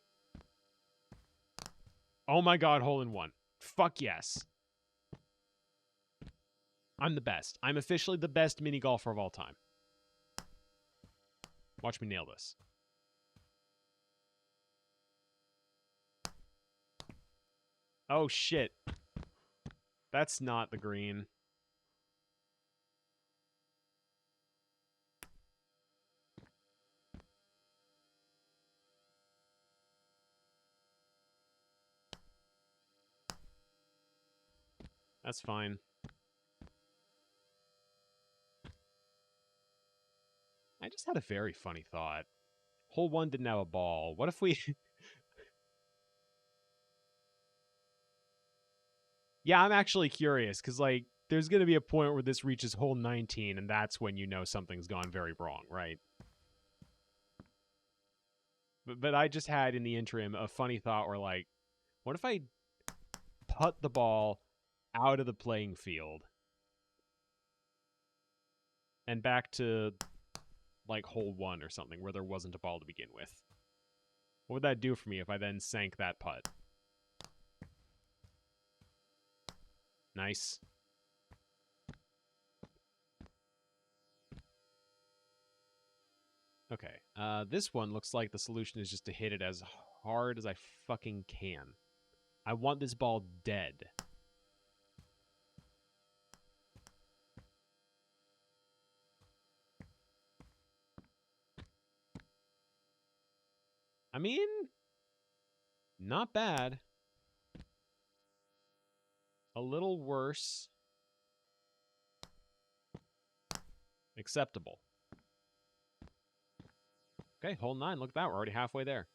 S1: Oh my god, hole in one. Fuck yes. I'm the best. I'm officially the best mini golfer of all time. Watch me nail this. Oh shit. That's not the green. That's fine. I just had a very funny thought. Hole 1 didn't have a ball. What if we... Yeah, I'm actually curious, because, like, there's going to be a point where this reaches hole 19, and that's when you know something's gone very wrong, right? But I just had, in the interim, a funny thought where, like, what if I putt the ball out of the playing field? and back to, like, hole 1 or something, where there wasn't a ball to begin with. What would that do for me if I then sank that putt? Nice. Okay, this one looks like the solution is just to hit it as hard as I fucking can. I want this ball dead. I mean, not bad. A little worse. Acceptable. Okay, hole 9. Look at that. We're already halfway there.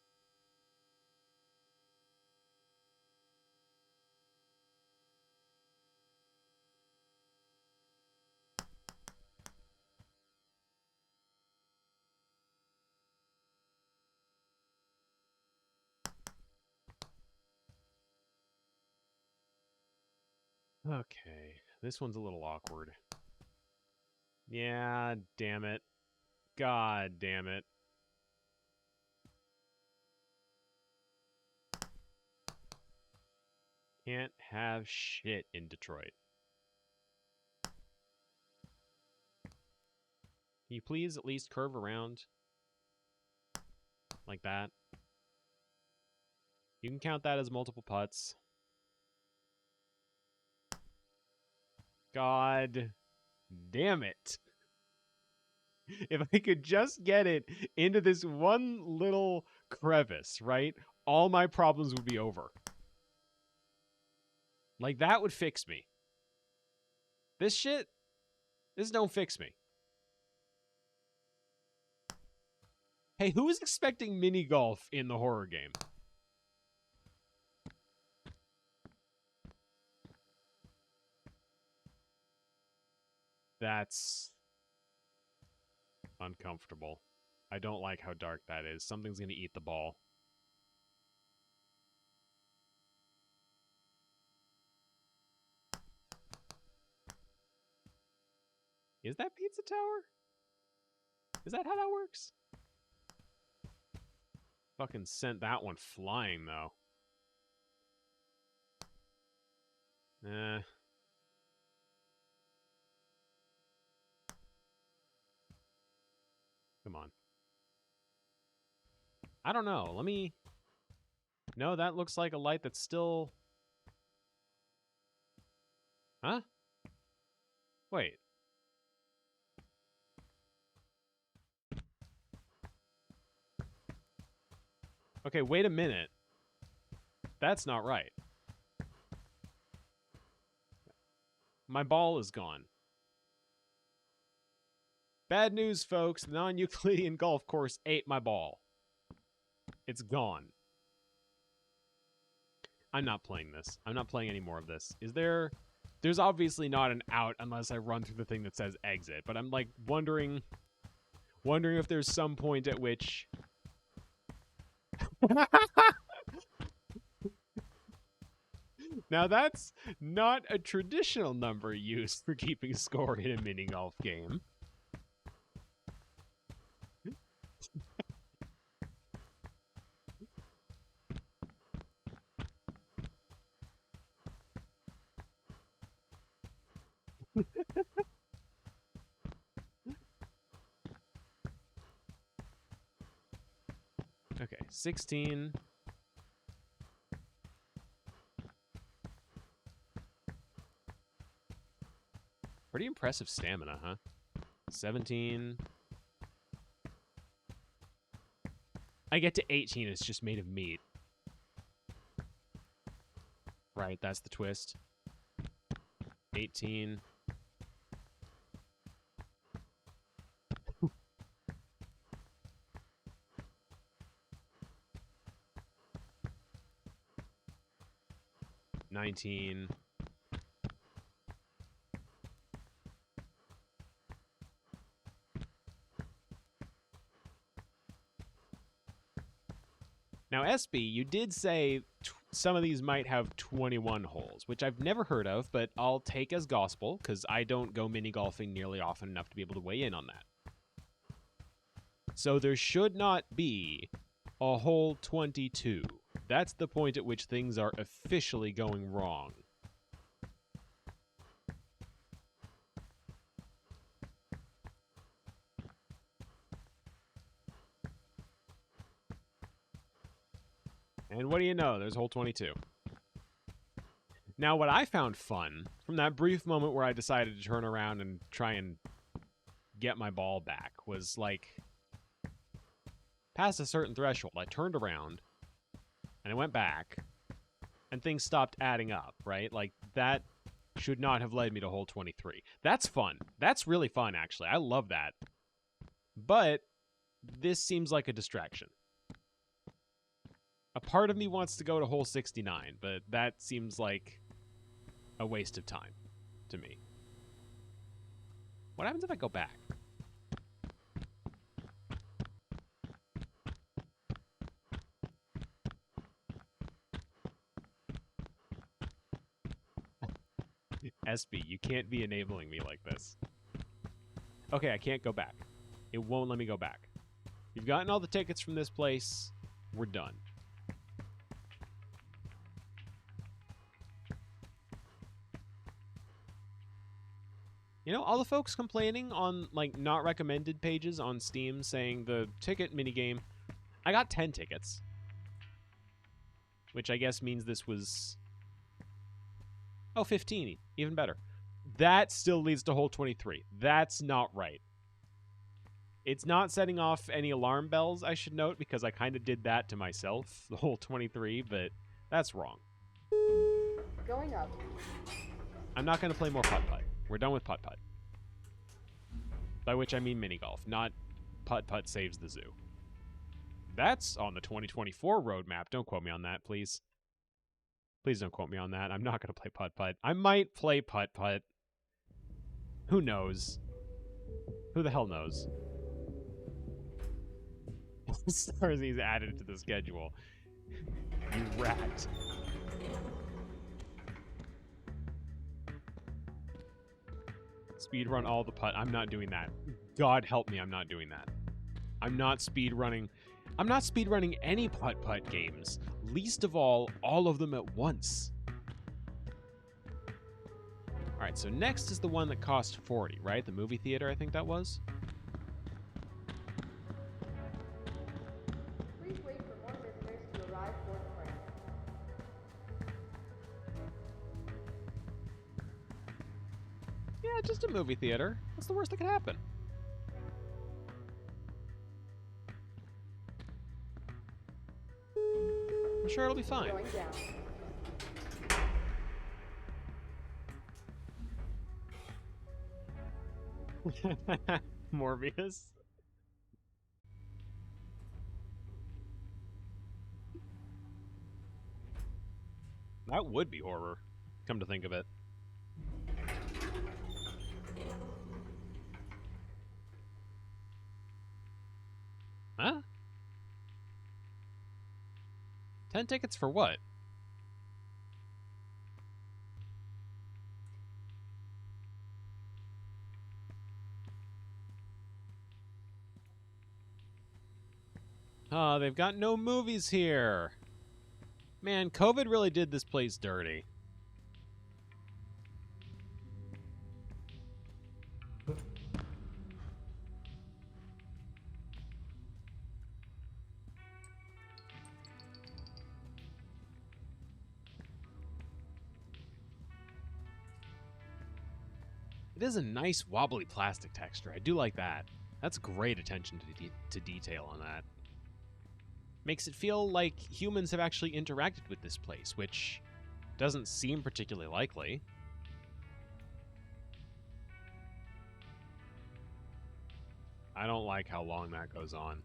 S1: Okay, this one's a little awkward. Yeah, damn it. God damn it. Can't have shit in Detroit. Can you please at least curve around? Like that. You can count that as multiple putts. God damn it. If I could just get it into this one little crevice, right? All my problems would be over. Like, that would fix me. This shit, this don't fix me. Hey, who was expecting mini golf in the horror game? That's uncomfortable. I don't like how dark that is. Something's going to eat the ball. Is that Pizza Tower? Is that how that works? Fucking sent that one flying, though. Come on. I don't know. Let me... No, that looks like a light that's still... Huh? Wait. Okay, wait a minute. That's not right. My ball is gone. Bad news, folks. The non-Euclidean golf course ate my ball. It's gone. I'm not playing this. I'm not playing any more of this. Is there... There's obviously not an out unless I run through the thing that says exit, but I'm, like, wondering if there's some point at which... Now, that's not a traditional number used for keeping score in a mini-golf game. Okay, 16. Pretty impressive stamina, huh? 17. I get to 18, it's just made of meat. Right, that's the twist. 18. $19. Now, Espy, you did say some of these might have 21 holes, which I've never heard of, but I'll take as gospel because I don't go mini golfing nearly often enough to be able to weigh in on that. So there should not be a hole 22. That's the point at which things are officially going wrong. And what do you know? There's hole 22. Now, what I found fun from that brief moment where I decided to turn around and try and get my ball back was like, past a certain threshold, I turned around and I went back and things stopped adding up, right? Like, that should not have led me to hole 23. That's fun. That's really fun, actually. I love that. But this seems like a distraction. A part of me wants to go to hole 69, but that seems like a waste of time to me. What happens if I go back? SB, you can't be enabling me like this. Okay, I can't go back. It won't let me go back. You've gotten all the tickets from this place. We're done. You know, all the folks complaining on, like, not recommended pages on Steam saying the ticket minigame, I got 10 tickets. Which I guess means this was... Oh, 15. Even better. That still leads to hole 23. That's not right. It's not setting off any alarm bells, I should note, because I kind of did that to myself, the hole 23, but that's wrong.
S3: Going up.
S1: I'm not going to play more putt-putt. We're done with putt-putt. By which I mean mini-golf, not putt-putt saves the zoo. That's on the 2024 roadmap. Don't quote me on that, please. Please don't quote me on that. I'm not going to play putt-putt. I might play putt-putt. Who knows? Who the hell knows? Starzy's added to the schedule. You rat. Speedrun all the putt. I'm not doing that. God help me, I'm not doing that. I'm not speedrunning. I'm not speedrunning any putt-putt games. Least of all of them at once. Alright, so next is the one that cost 40, right? The movie theater, I think that was.
S3: Please wait for more visitors to arrive for the parade.
S1: Yeah, just a movie theater. What's the worst that could happen? I'm sure it'll be fine.
S3: Going down.
S1: Morbius. That would be horror, come to think of it. Huh? 10 tickets for what? Oh, they've got no movies here. Man, COVID really did this place dirty. It is a nice wobbly plastic texture. I do like that. That's great attention to detail on that. Makes it feel like humans have actually interacted with this place, which doesn't seem particularly likely. I don't like how long that goes on.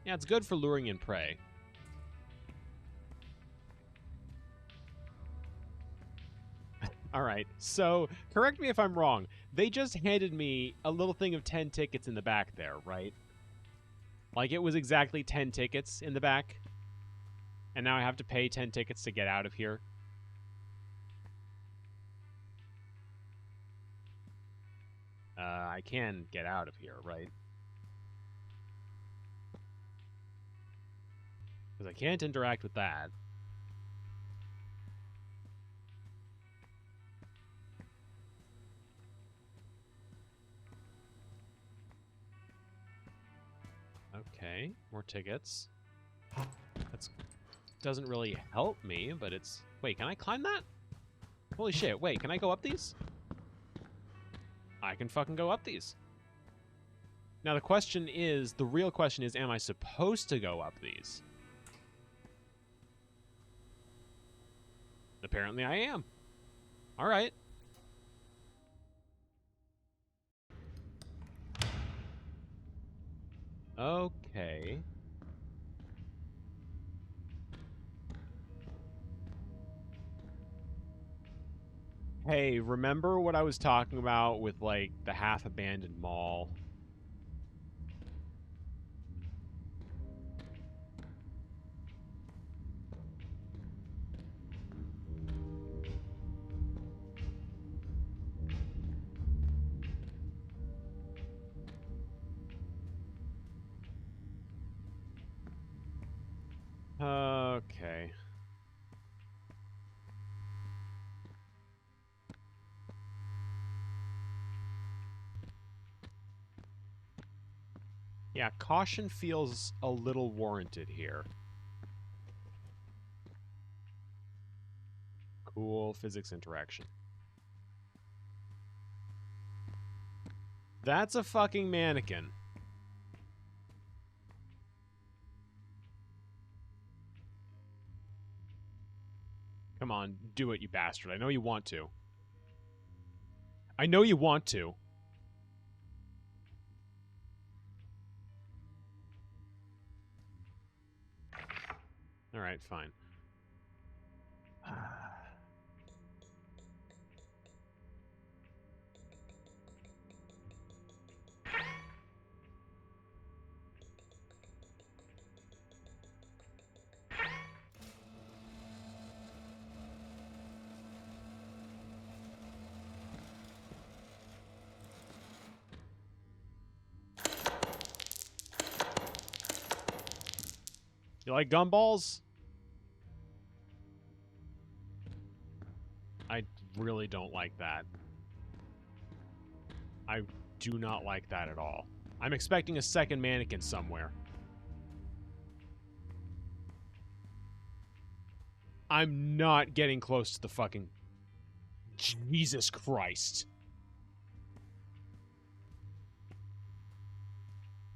S1: Yeah, it's good for luring in prey. Alright, so, correct me if I'm wrong. They just handed me a little thing of 10 tickets in the back there, right? Like, it was exactly 10 tickets in the back. And now I have to pay 10 tickets to get out of here. I can get out of here, right? Because I can't interact with that. Okay, more tickets. That doesn't really help me, but it's... Wait, can I climb that? Holy shit, wait, can I go up these? I can fucking go up these. Now the question is, the real question is, am I supposed to go up these? Apparently I am. Alright. Okay. Hey, remember what I was talking about with, like, the half-abandoned mall? Okay. Yeah, caution feels a little warranted here. Cool physics interaction. That's a fucking mannequin. Come on, do it, you bastard. I know you want to. I know you want to. Alright, fine. You like gumballs? I really don't like that. I do not like that at all. I'm expecting a second mannequin somewhere. I'm not getting close to the fucking... Jesus Christ.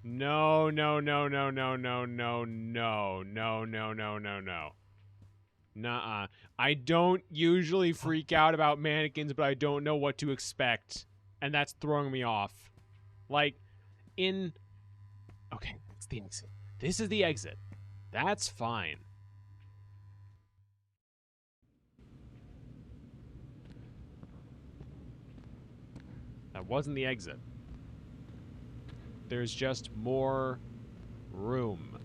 S1: No, no, no, no, no, no, no, no, no, no, no, no, no. Nuh-uh. I don't usually freak out about mannequins, but I don't know what to expect. And that's throwing me off. Like, in... Okay, that's the exit. This is the exit. That's fine. That wasn't the exit. There's just more room.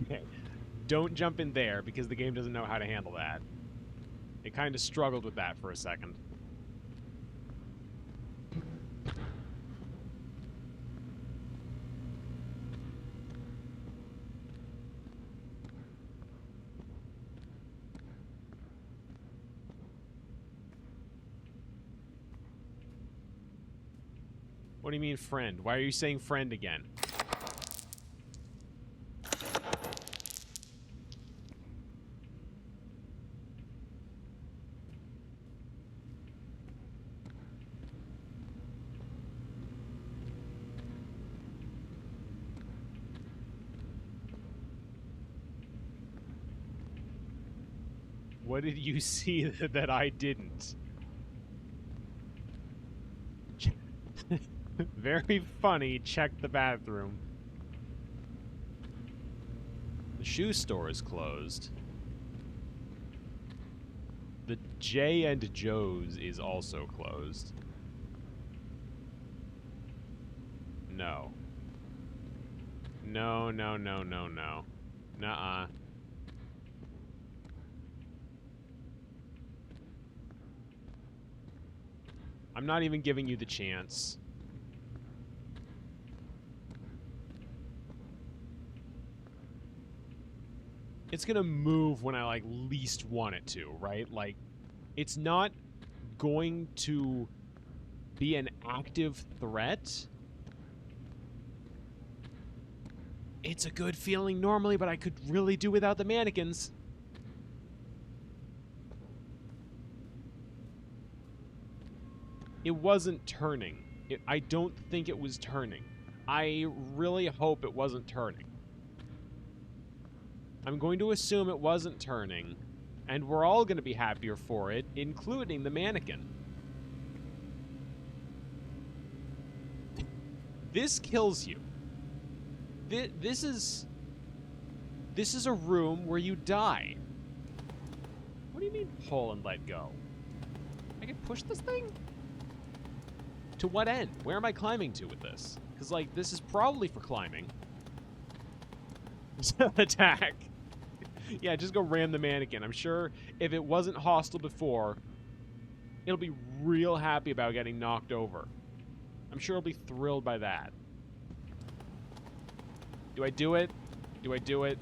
S1: Okay. Don't jump in there, because the game doesn't know how to handle that. It kind of struggled with that for a second. What do you mean, friend? Why are you saying friend again? What did you see that I didn't? Very funny. Check the bathroom. shoe store is closed. The J and Joe's is also closed. No. No, no, no, no, no. Nuh-uh. I'm not even giving you the chance. It's gonna move when I, like, least want it to, right? Like, it's not going to be an active threat. It's a good feeling normally, but I could really do without the mannequins. It wasn't turning. I don't think it was turning. I really hope it wasn't turning. I'm going to assume it wasn't turning, and we're all going to be happier for it, including the mannequin. This kills you. This is a room where you die. What do you mean pull and let go? I can push this thing? To what end? Where am I climbing to with this? Because, like, this is probably for climbing. Attack. Yeah, just go ram the mannequin. I'm sure if it wasn't hostile before, it'll be real happy about getting knocked over. I'm sure it'll be thrilled by that. Do I do it? Do I do it?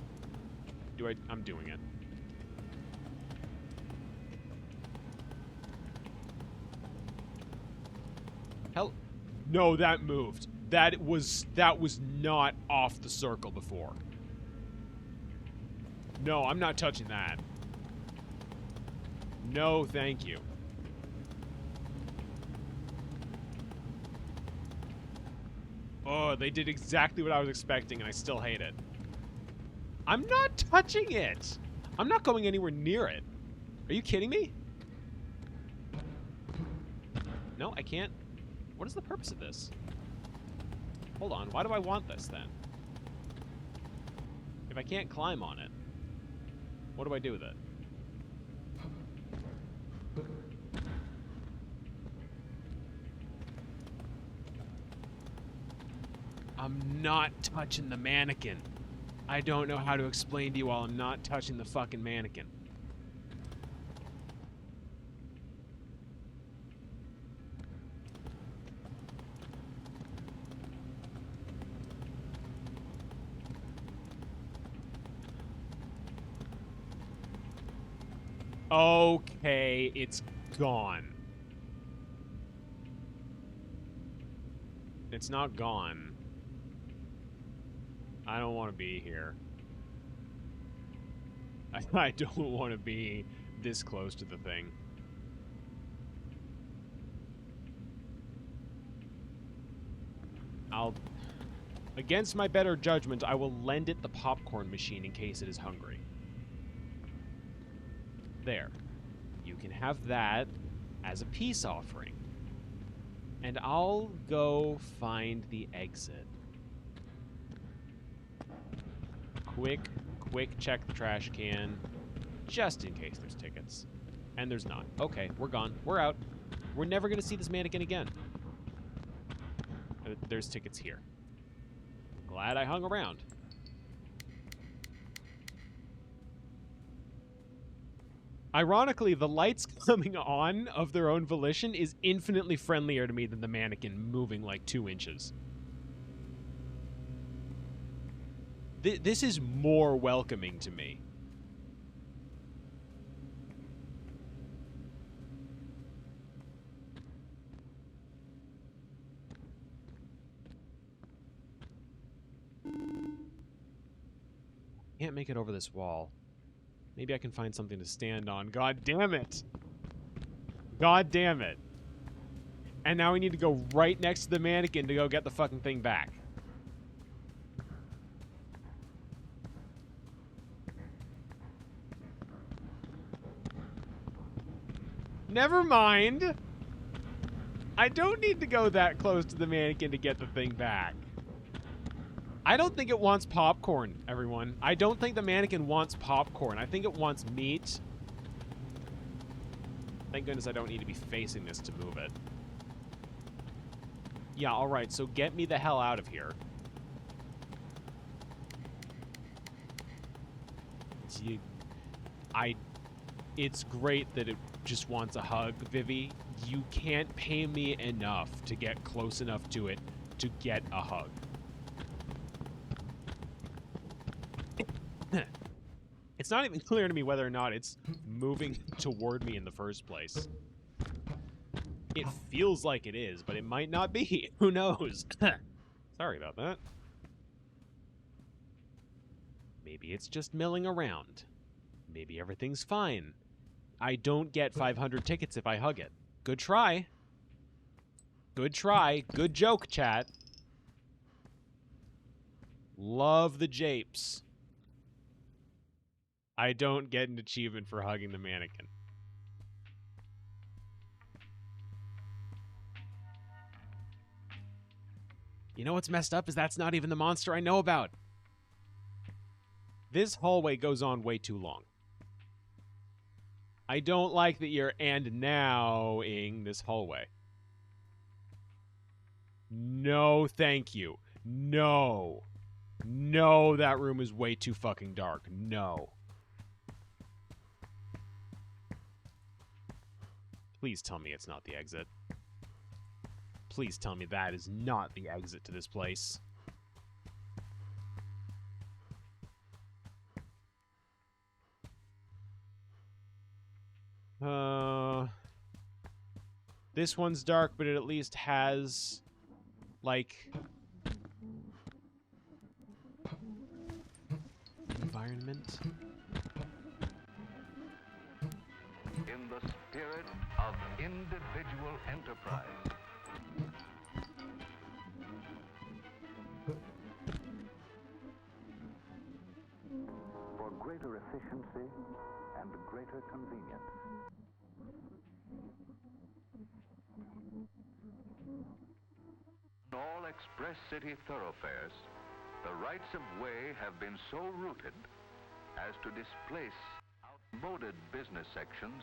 S1: I'm doing it. Hell, no, that moved. That was not off the circle before. No, I'm not touching that. No, thank you. Oh, they did exactly what I was expecting, and I still hate it. I'm not touching it. I'm not going anywhere near it. Are you kidding me? No, I can't. What is the purpose of this? Hold on, why do I want this then? If I can't climb on it, what do I do with it? I'm not touching the mannequin. I don't know how to explain to you all I'm not touching the fucking mannequin. Okay, it's gone. It's not gone. I don't want to be here. I don't want to be this close to the thing. Against my better judgment, I will lend it the popcorn machine in case it is hungry. There. You can have that as a peace offering. And I'll go find the exit. Quick check the trash can. Just in case there's tickets. And there's not. Okay, we're gone. We're out. We're never going to see this mannequin again. There's tickets here. Glad I hung around. Ironically, the lights coming on of their own volition is infinitely friendlier to me than the mannequin moving like 2 inches. This is more welcoming to me. Can't make it over this wall. Maybe I can find something to stand on. God damn it! God damn it. And now we need to go right next to the mannequin to go get the fucking thing back. Never mind. I don't need to go that close to the mannequin to get the thing back. I don't think it wants popcorn, everyone. I don't think the mannequin wants popcorn. I think it wants meat. Thank goodness I don't need to be facing this to move it. Yeah, alright, so get me the hell out of here. It's great that it just wants a hug, Vivi. You can't pay me enough to get close enough to it to get a hug. It's not even clear to me whether or not it's moving toward me in the first place. It feels like it is, but it might not be. Who knows? Sorry about that. Maybe it's just milling around. Maybe everything's fine. I don't get 500 tickets if I hug it. Good try. Good try. Good joke, chat. Love the japes. I don't get an achievement for hugging the mannequin. You know what's messed up is that's not even the monster I know about. This hallway goes on way too long. I don't like that you're and now-ing this hallway. No, thank you. No. No, that room is way too fucking dark. No. Please tell me it's not the exit. Please tell me that is not the exit to this place. This one's dark, but it at least has, like, environment.
S4: In the spirit of individual enterprise. For greater efficiency and greater convenience. In all express city thoroughfares, the rights of way have been so rooted as to displace outmoded business sections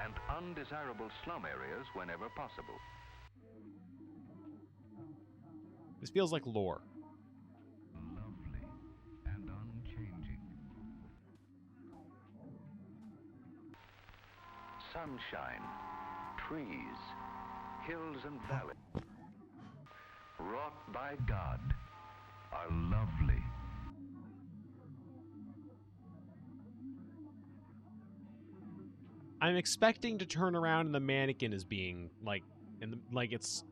S4: and undesirable slum areas whenever possible.
S1: This feels like lore.
S4: Lovely and unchanging. Sunshine, trees, hills and valleys, wrought by God, are lovely.
S1: I'm expecting to turn around and the mannequin is being, like, like it's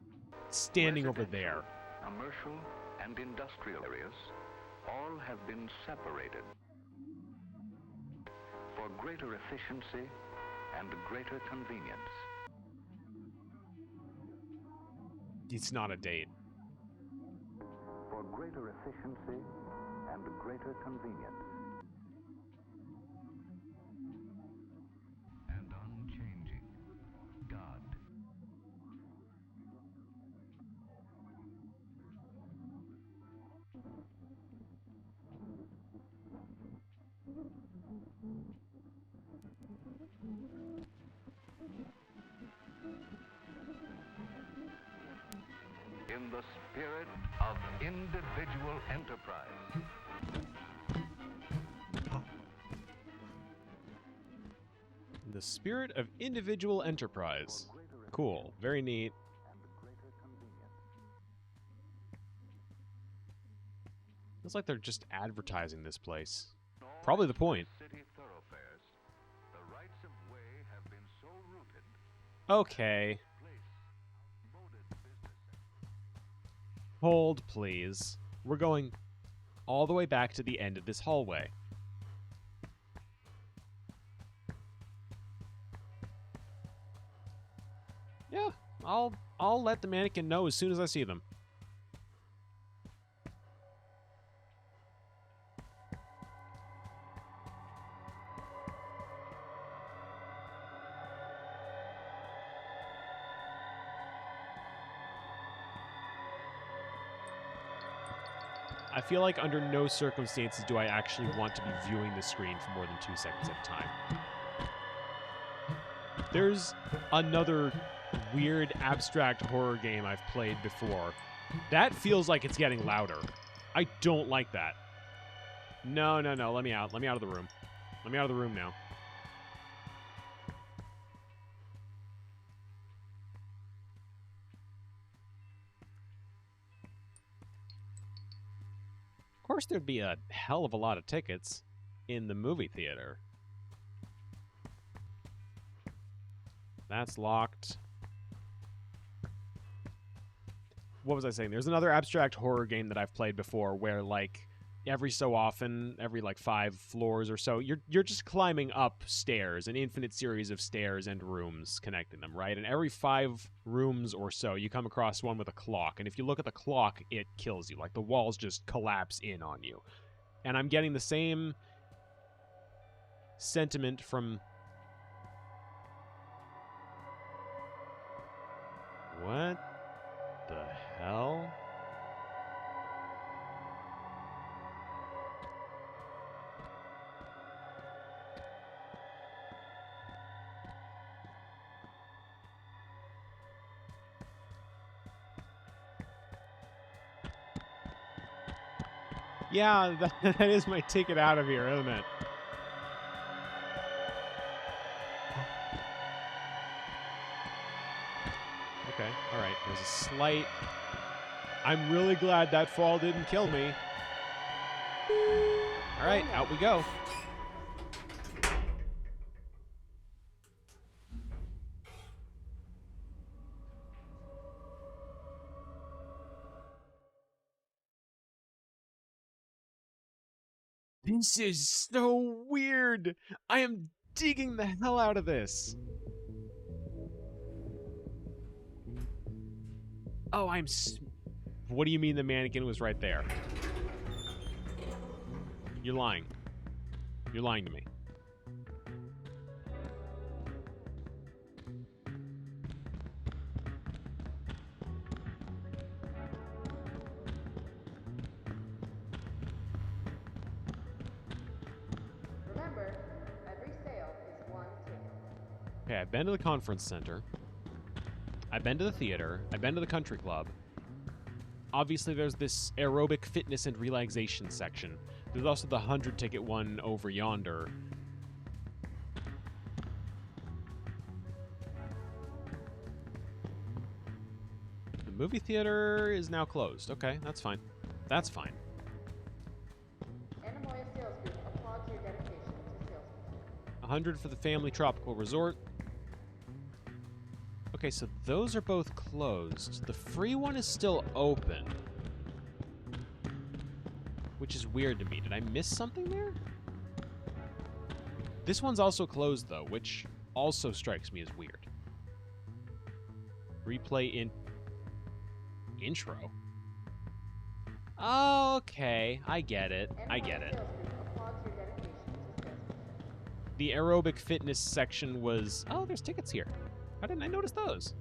S1: standing over there.
S4: Commercial and industrial areas all have been separated for greater efficiency and greater convenience.
S1: It's not a date.
S4: For greater efficiency and greater convenience. And unchanging God. In the spirit of individual enterprise.
S1: In the spirit of individual enterprise. Cool. Very neat. Feels like they're just advertising this place. Probably the point.
S4: City thoroughfares, the rights of way have been so rooted.
S1: Okay. Hold, please. We're going all the way back to the end of this hallway. Yeah, I'll let the mannequin know as soon as I see them. I feel like under no circumstances do I actually want to be viewing the screen for more than 2 seconds at a time. There's another weird abstract horror game I've played before. That feels like it's getting louder. I don't like that. No, no, no. Let me out. Let me out of the room. Let me out of the room now. Of course, there'd be a hell of a lot of tickets in the movie theater. That's locked. What was I saying? There's another abstract horror game that I've played before where, like, every so often, every, like, 5 floors or so, you're just climbing up stairs, an infinite series of stairs and rooms connecting them, right? And every 5 rooms or so, you come across one with a clock. And if you look at the clock, it kills you. Like, the walls just collapse in on you. And I'm getting the same sentiment from... What the hell? Yeah, that is my ticket out of here, isn't it? Okay, alright. There's a slight... I'm really glad that fall didn't kill me. Alright, out we go. This is so weird. I am digging the hell out of this. Oh, what do you mean the mannequin was right there? You're lying. You're lying to me.
S3: Remember, every sale is 1 ticket.
S1: Okay, I've been to the conference center. I've been to the theater. I've been to the country club. Obviously, there's this aerobic fitness and relaxation section. There's also the 100-ticket one over yonder. The movie theater is now closed. Okay, that's fine. That's fine.
S3: Anemoia Sales Group applauds your dedication to salesmanship.
S1: 100 for the family tropical resort. Okay, so those are both closed. The free one is still open. Which is weird to me. Did I miss something there? This one's also closed, though, which also strikes me as weird. Replay in... intro? Oh, okay. I get it. I get it.
S3: Sales Group applauds your dedication to salesmanship.
S1: The aerobic fitness section was... Oh, there's tickets here. How didn't I notice those?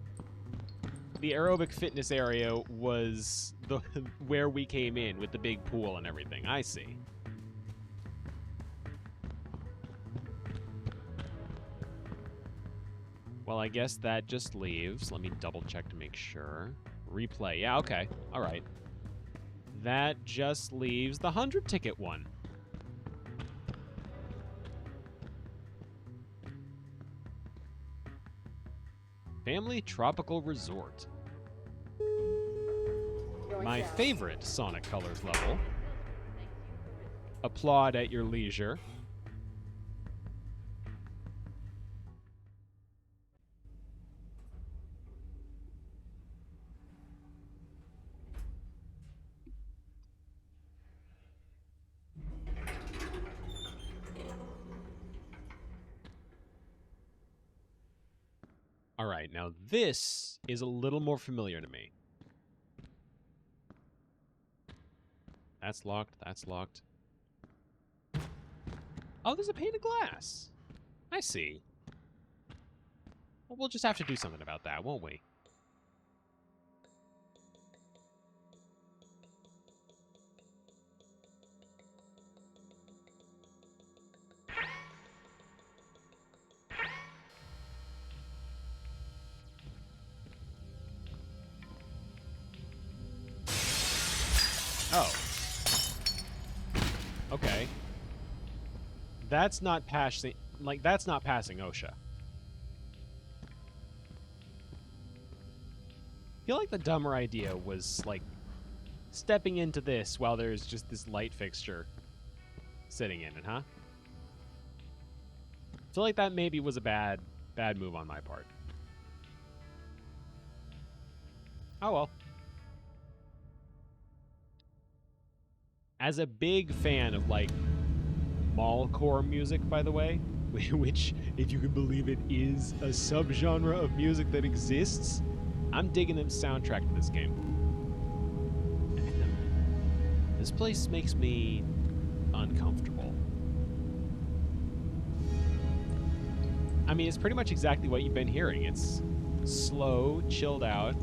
S1: The aerobic fitness area was the where we came in with the big pool and everything. I see. Well, I guess that just leaves. Let me double check to make sure. Replay. Yeah, okay. All right. That just leaves the 100-ticket one. Family Tropical Resort. My favorite Sonic Colors level. Applaud at your leisure. All right, now this is a little more familiar to me. That's locked, that's locked. Oh, there's a pane of glass. I see. Well, we'll just have to do something about that, won't we? Oh. Okay. That's not passing... Like, that's not passing OSHA. I feel like the dumber idea was, like, stepping into this while there's just this light fixture sitting in it, huh? I feel like that maybe was a bad move on my part. Oh well. As a big fan of, like, mallcore music, by the way, which, if you can believe it, is a subgenre of music that exists, I'm digging the soundtrack to this game. This place makes me uncomfortable. I mean, it's pretty much exactly what you've been hearing. It's slow, chilled out.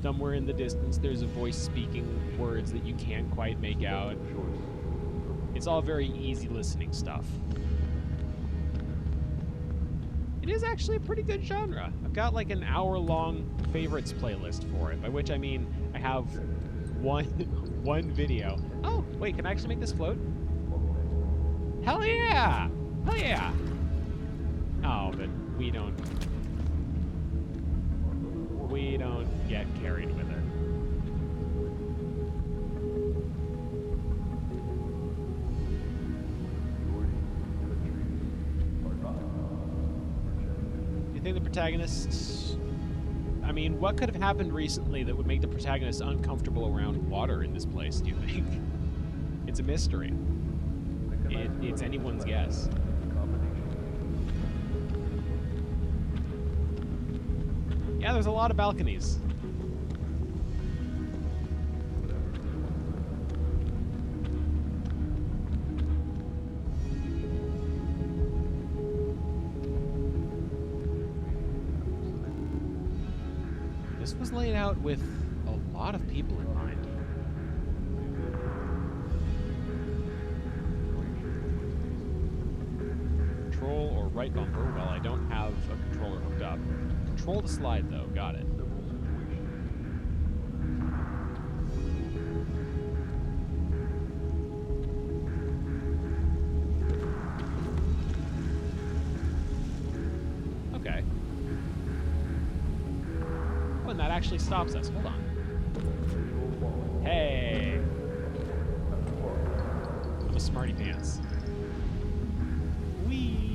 S1: Somewhere in the distance, there's a voice speaking words that you can't quite make out. It's all very easy listening stuff. It is actually a pretty good genre. I've got like an hour-long favorites playlist for it, by which I mean I have one video. Oh, wait, can I actually make this float? Hell yeah! Hell yeah! Oh, but we don't get carried with it. Do you think the protagonists... I mean, what could have happened recently that would make the protagonist uncomfortable around water in this place, do you think? It's a mystery. It's anyone's guess. Yeah, there's a lot of balconies. This was laid out with a lot of people in mind. Control or right bumper. Well, I don't have a controller hooked up. Control the slide, though. Got it. Okay. Oh, and that actually stops us. Hold on. Hey! I'm a smarty pants. Whee!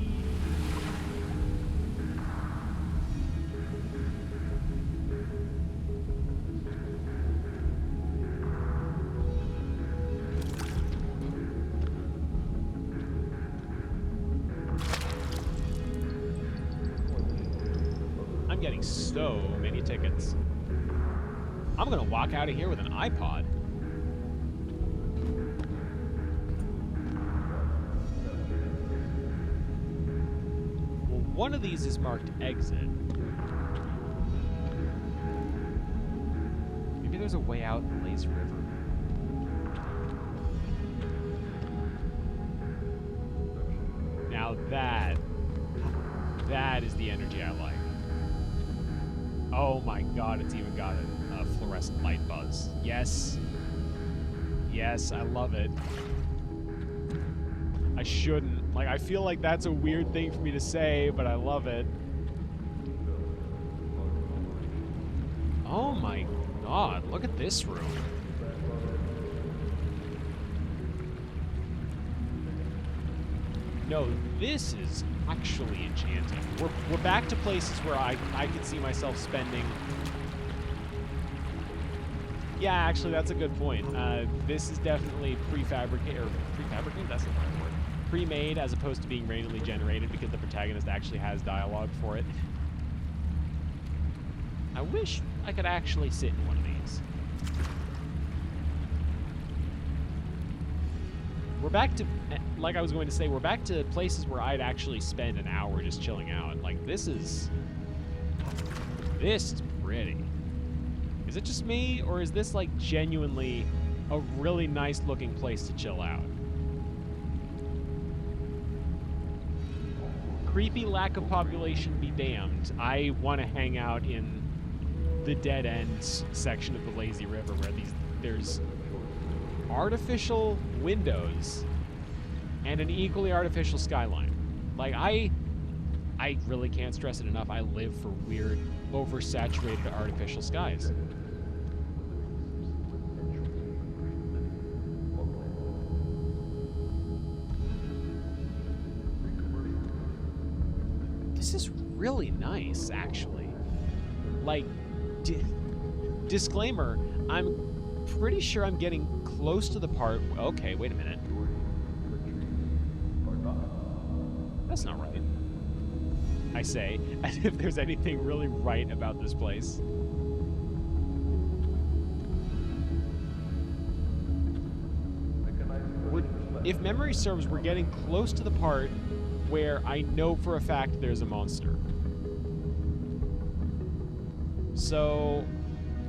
S1: Getting so many tickets. I'm gonna walk out of here with an iPod. Well, one of these is marked exit. Maybe there's a way out in the lazy river. Now that is the energy I like. Oh my god, it's even got a fluorescent light buzz. Yes. Yes, I love it. I shouldn't. Like, I feel like that's a weird thing for me to say, but I love it. Oh my god, look at this room. No, this is actually enchanting. We're back to places where I could see myself spending. Yeah, actually, that's a good point. This is definitely prefabricated. That's the right word. Pre-made as opposed to being randomly generated because the protagonist actually has dialogue for it. I wish I could actually sit in one of these. We're back to, like I was going to say, we're back to places where I'd actually spend an hour just chilling out. Like, this is pretty. Is it just me, or is this, like, genuinely a really nice-looking place to chill out? Creepy lack of population be damned. I want to hang out in the dead end section of the lazy river where there's artificial windows and an equally artificial skyline. Like, I really can't stress it enough. I live for weird, oversaturated artificial skies. This is really nice, actually. Like, disclaimer, I'm pretty sure I'm getting close to the part... Okay, wait a minute. That's not right. I say, as if there's anything really right about this place. If memory serves, we're getting close to the part where I know for a fact there's a monster. So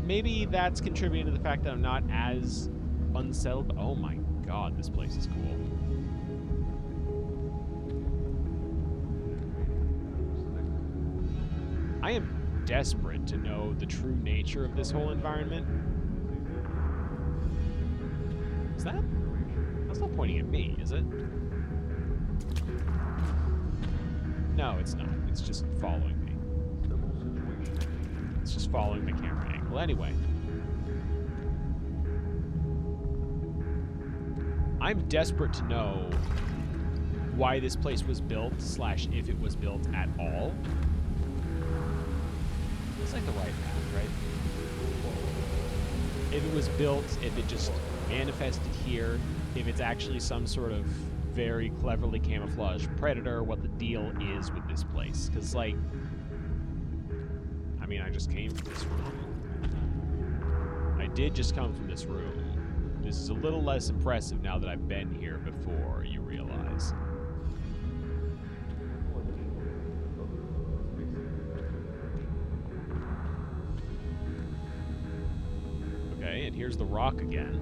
S1: maybe that's contributing to the fact that I'm not as unsettled. Oh my god, this place is cool. I am desperate to know the true nature of this whole environment. Is that? That's not pointing at me, is it? No, it's not. It's just following me. It's just following the camera angle. Anyway. I'm desperate to know why this place was built, / if it was built at all. It's like the right path, right? If it was built, if it just manifested here, if it's actually some sort of very cleverly camouflaged predator, what the deal is with this place. Because, like, I mean, I just came from this room. I did just come from this room. This is a little less impressive now that I've been here before, you realize. Okay, and here's the rock again.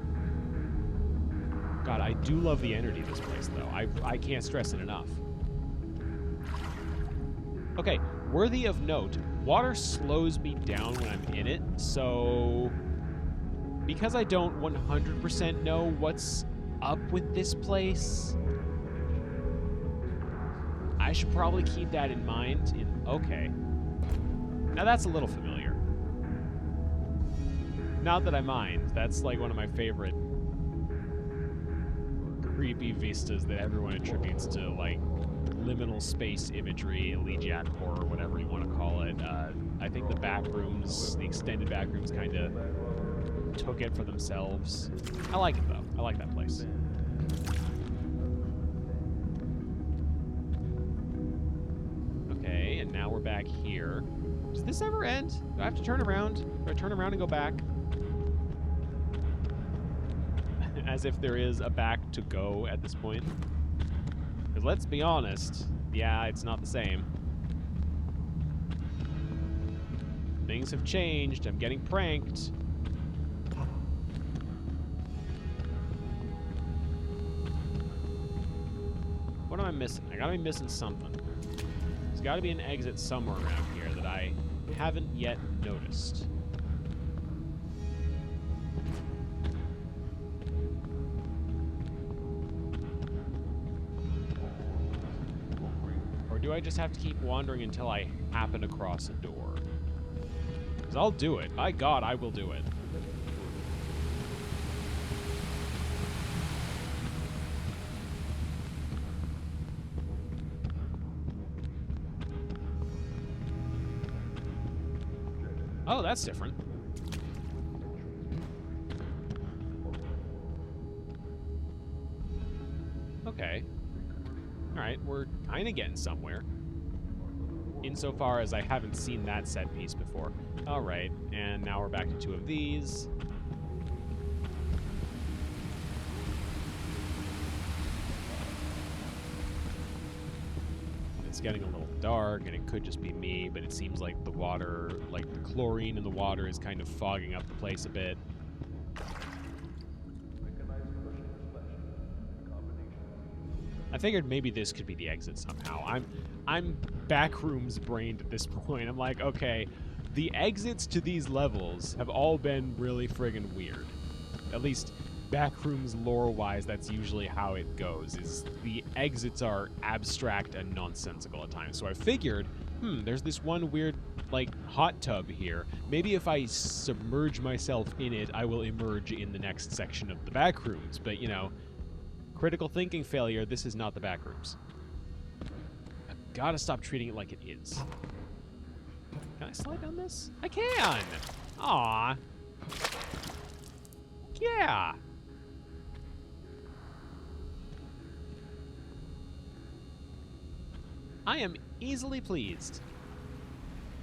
S1: God, I do love the energy of this place, though. I can't stress it enough. Okay, worthy of note, water slows me down when I'm in it, so because I don't 100% know what's up with this place, I should probably keep that in mind. Okay. Now that's a little familiar. Not that I mind. That's like one of my favorite creepy vistas that everyone attributes to, like, liminal space imagery, elegiac horror, whatever you want to call it. I think the backrooms, the extended backrooms, kind of took it for themselves. I like it, though. I like that place. Okay, and now we're back here. Does this ever end? Do I have to turn around? Do I turn around and go back? As if there is a back to go at this point. Because let's be honest, yeah, it's not the same. Things have changed. I'm getting pranked. What am I missing? I gotta be missing something. There's gotta be an exit somewhere around here that I haven't yet noticed. Do I just have to keep wandering until I happen across a door? Because I'll do it. By God, I will do it. Oh, that's different. Okay. Alright, we're kind of getting somewhere. Insofar as I haven't seen that set piece before. Alright, and now we're back to 2 of these. It's getting a little dark, and it could just be me, but it seems like the water, like the chlorine in the water is kind of fogging up the place a bit. I figured maybe this could be the exit somehow. I'm backrooms brained at this point. I'm like, okay, The exits to these levels have all been really friggin' weird. At least Backrooms lore-wise, that's usually how it goes, is the exits are abstract and nonsensical at times. So I figured, there's this one weird, like, hot tub here. Maybe if I submerge myself in it, I will emerge in the next section of the Backrooms. But, you know, critical thinking failure, this is not the Backrooms. I've got to stop treating it like it is. Can I slide down this? I can! Aw. Yeah. I am easily pleased.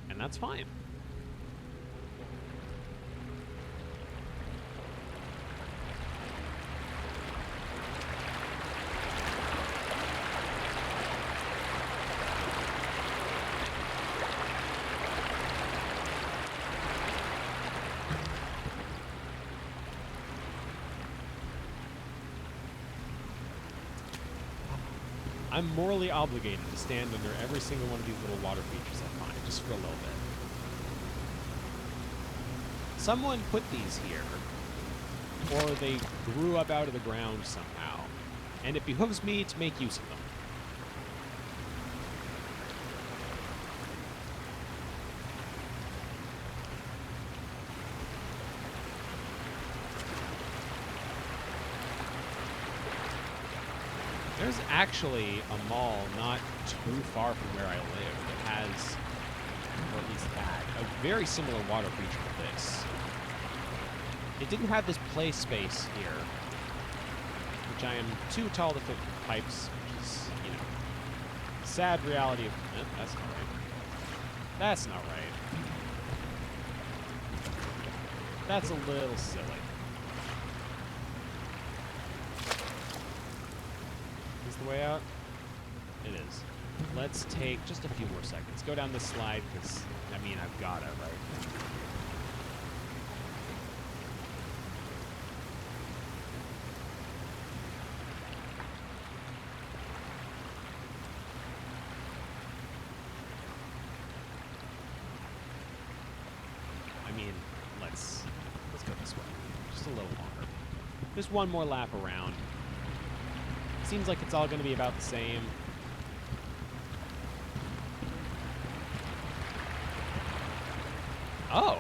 S1: And that's fine. I'm morally obligated to stand under every single one of these little water features I find, just for a little bit. Someone put these here, or they grew up out of the ground somehow, and it behooves me to make use of them. There's actually a mall not too far from where I live that has, or at least had, a very similar water feature to this. It didn't have this play space here, which I am too tall to fit with pipes, which is, you know, sad reality of... that's not right. That's not right. That's a little silly. The way out? It is. Let's take just a few more seconds. Go down this slide, because, I mean, I've got it, right? I mean, let's go this way. Just a little longer. Just one more lap around. Seems like it's all going to be about the same. Oh.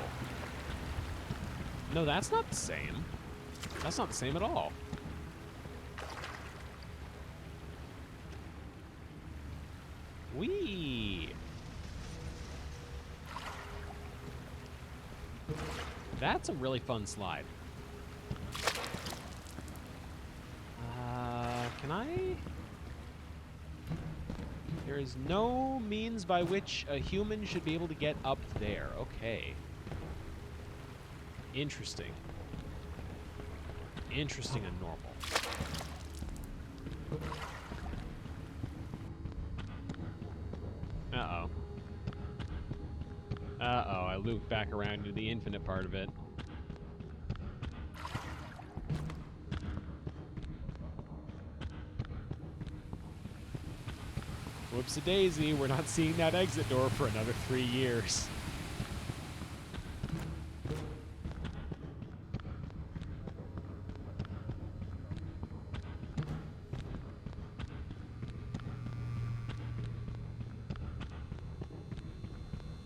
S1: No, that's not the same. That's not the same at all. Whee! That's a really fun slide. Can I? There is no means by which a human should be able to get up there. Okay. Interesting. Interesting and normal. Uh-oh. Uh-oh, I looped back around to the infinite part of it. Whoops-a-daisy, we're not seeing that exit door for another 3 years.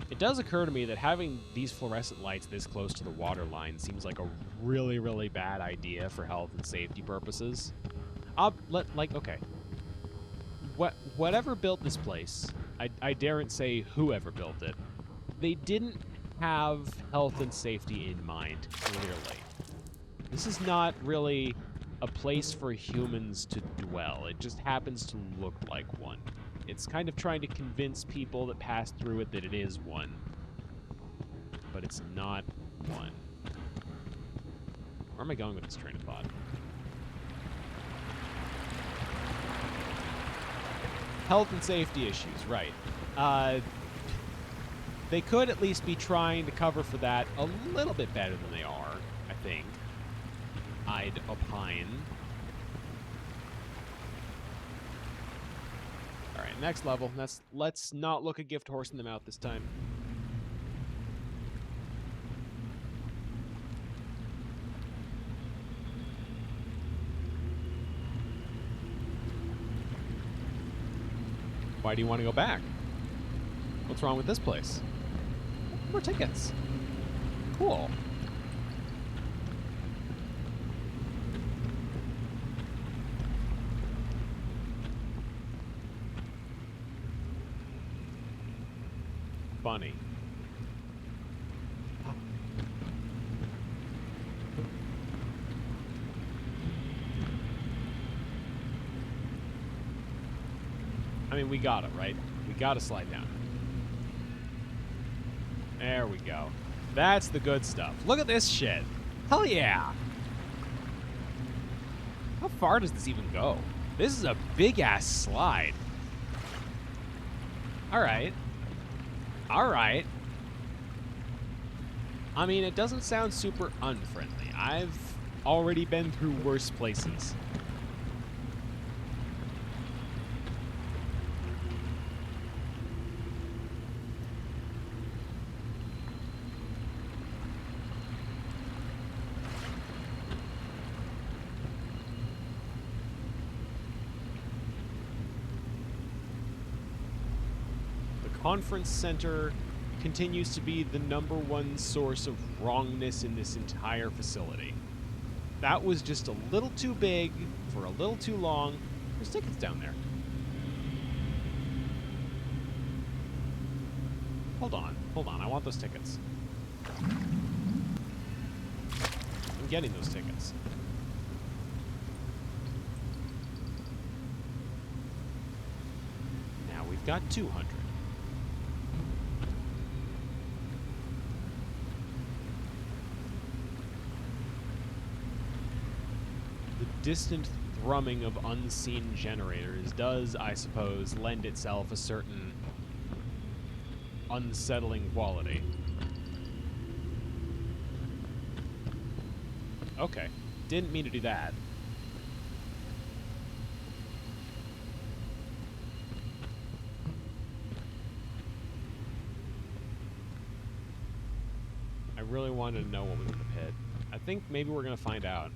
S1: It does occur to me that having these fluorescent lights this close to the water line seems like a really, really bad idea for health and safety purposes. Okay. Whatever built this place, I daren't say whoever built it, they didn't have health and safety in mind, clearly. This is not really a place for humans to dwell. It just happens to look like one. It's kind of trying to convince people that pass through it that it is one. But it's not one. Where am I going with this train of thought? Health and safety issues, right. They could at least be trying to cover for that a little bit better than they are, I think. I'd opine. Alright, next level. Let's not look a gift horse in the mouth this time. Why do you want to go back? What's wrong with this place? More tickets. Cool. Bunny. I mean, we got it, right? We got to slide down. There we go. That's the good stuff. Look at this shit. Hell yeah. How far does this even go? This is a big-ass slide. All right. All right. I mean, it doesn't sound super unfriendly. I've already been through worse places. Conference Center continues to be the #1 source of wrongness in this entire facility. That was just a little too big for a little too long. There's tickets down there. Hold on. I want those tickets. I'm getting those tickets. Now we've got 200. Distant thrumming of unseen generators does, I suppose, lend itself a certain unsettling quality. Okay. Didn't mean to do that. I really wanted to know what was in the pit. I think maybe we're going to find out.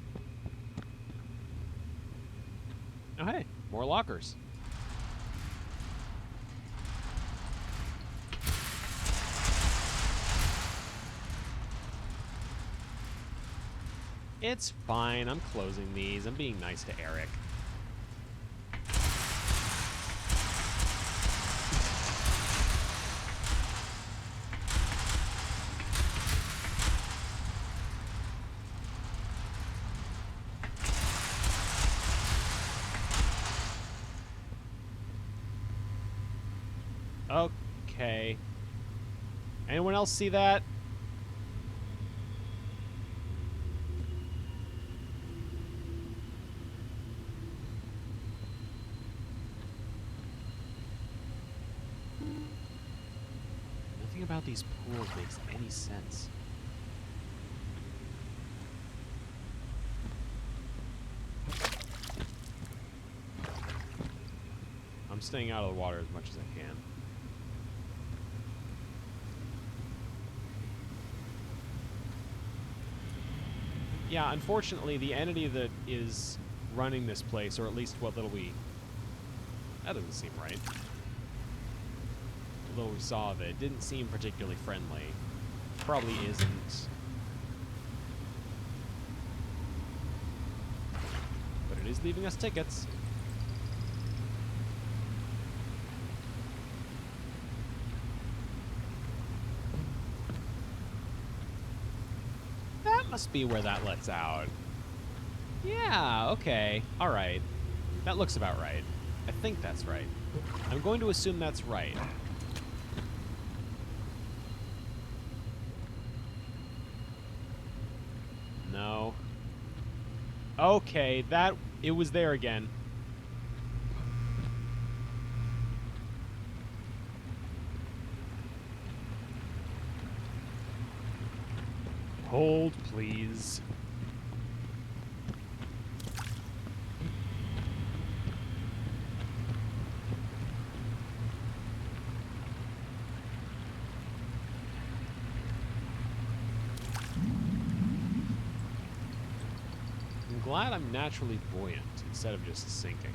S1: Oh, hey, more lockers. It's fine. I'm closing these. I'm being nice to Eric. Okay. Anyone else see that? Nothing about these pools makes any sense. I'm staying out of the water as much as I can. Yeah, unfortunately, the entity that is running this place, or at least what little we... That doesn't seem right. What little we saw of it didn't seem particularly friendly. Probably isn't. But it is leaving us tickets. Must be where that lets out. Yeah, okay. Alright. That looks about right. I think that's right. I'm going to assume that's right. No. Okay, it was there again. Hold, please. I'm glad I'm naturally buoyant instead of just sinking.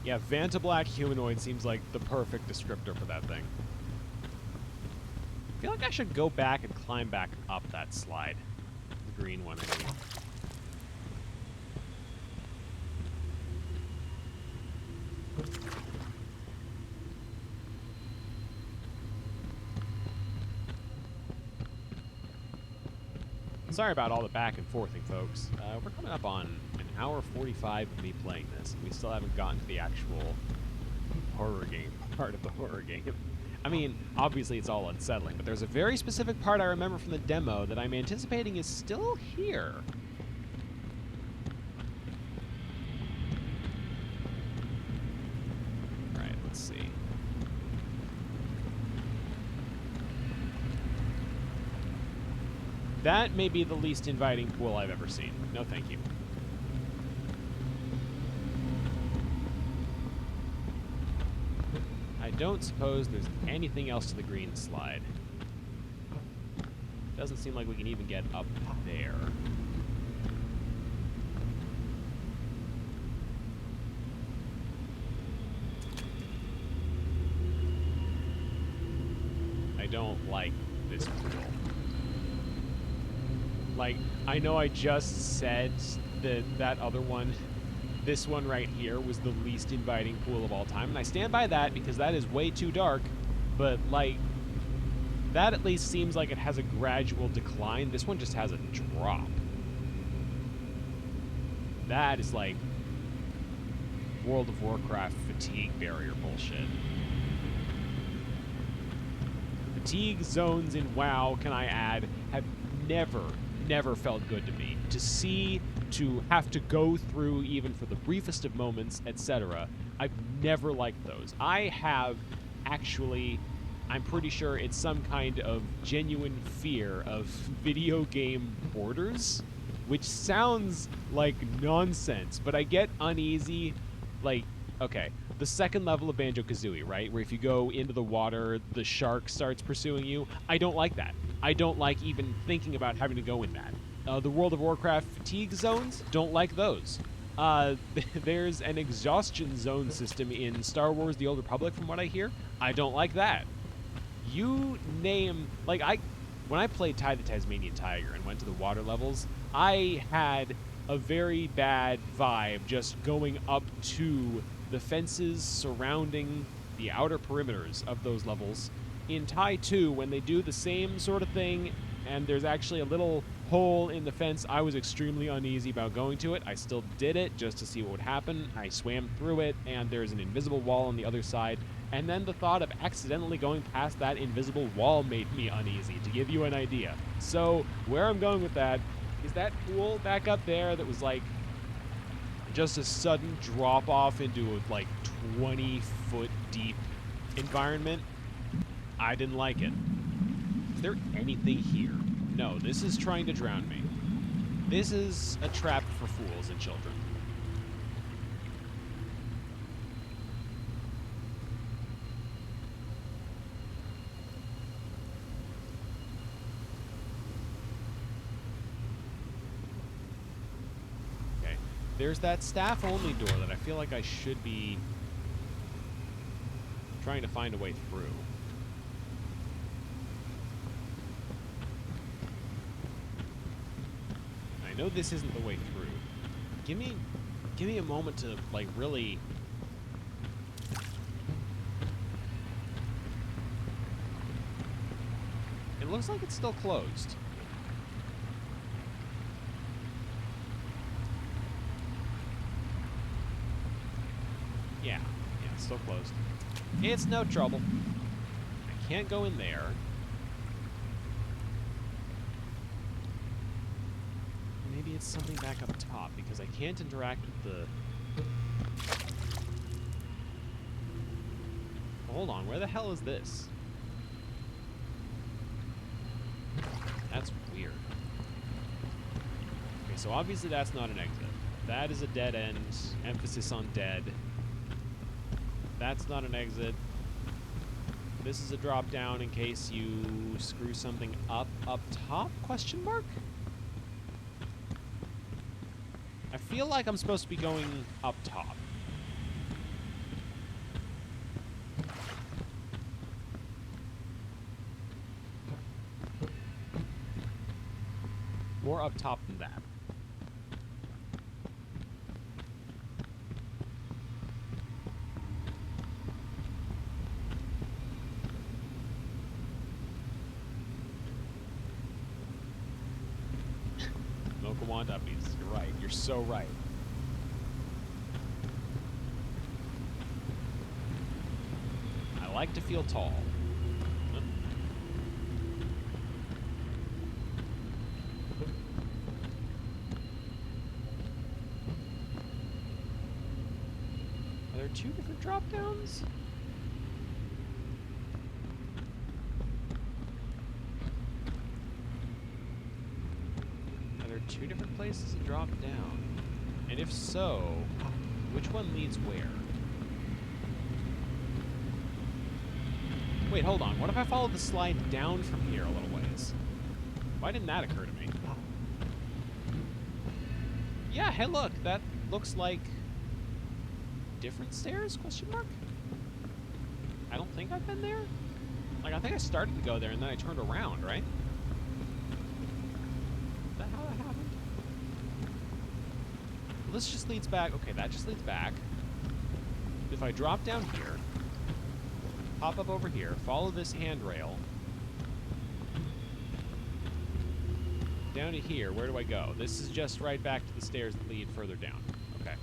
S1: Yeah, Vanta Black humanoid seems like the perfect descriptor for that thing. I feel like I should go back and climb back up that slide. The green one, I mean. Sorry about all the back and forthing, folks. We're coming up on an hour 45 of me playing this. We still haven't gotten to the actual horror game part of the horror game. I mean, obviously it's all unsettling, but there's a very specific part I remember from the demo that I'm anticipating is still here. Alright, let's see. That may be the least inviting pool I've ever seen. No thank you. I don't suppose there's anything else to the green slide. Doesn't seem like we can even get up there. I don't like this pool. Like, I know I just said that that other one, this one right here, was the least inviting pool of all time, and I stand by that because that is way too dark, but, like, that at least seems like it has a gradual decline. This one just has a drop. That is, like, World of Warcraft fatigue barrier bullshit. Fatigue zones in WoW, can I add, have never felt good to me. To have to go through, even for the briefest of moments, etc. I've never liked those. I have actually, I'm pretty sure it's some kind of genuine fear of video game borders, which sounds like nonsense, but I get uneasy, like, okay, the second level of Banjo-Kazooie, right, where if you go into the water, the shark starts pursuing you. I don't like that. I don't like even thinking about having to go in that. The World of Warcraft fatigue zones, don't like those. There's an exhaustion zone system in Star Wars The Old Republic, from what I hear. I don't like that. You name... Like, when I played Ty the Tasmanian Tiger and went to the water levels, I had a very bad vibe just going up to the fences surrounding the outer perimeters of those levels. In Ty 2, when they do the same sort of thing, and there's actually a little hole in the fence, I was extremely uneasy about going to it. I still did it just to see what would happen. I swam through it, and there's an invisible wall on the other side. And then the thought of accidentally going past that invisible wall made me uneasy, to give you an idea. So, where I'm going with that is that pool back up there that was like just a sudden drop off into a like 20-foot deep environment. I didn't like it. Is there anything here? No, this is trying to drown me. This is a trap for fools and children. Okay. There's that staff-only door that I feel like I should be trying to find a way through. I know this isn't the way through. Give me a moment to, like, really... It looks like it's still closed. Yeah, it's still closed. It's no trouble. I can't go in there. Maybe it's something back up top, because I can't interact with the... Hold on, where the hell is this? That's weird. Okay, so obviously that's not an exit. That is a dead end. Emphasis on dead. That's not an exit. This is a drop down in case you screw something up top, question mark? I feel like I'm supposed to be going up top. more up top than that. Anemoiapolis. You're right. You're so right. I like to feel tall. Huh? Are there two different drop downs? Two different places to drop down? And if so, which one leads where? Wait, hold on. What if I follow the slide down from here a little ways? Why didn't that occur to me? Yeah, hey look, that looks like different stairs, question mark? I don't think I've been there. Like, I think I started to go there and then I turned around, right? This just leads back. Okay, that just leads back. If I drop down here, pop up over here, follow this handrail, down to here, where do I go? This is just right back to the stairs that lead further down. Okay.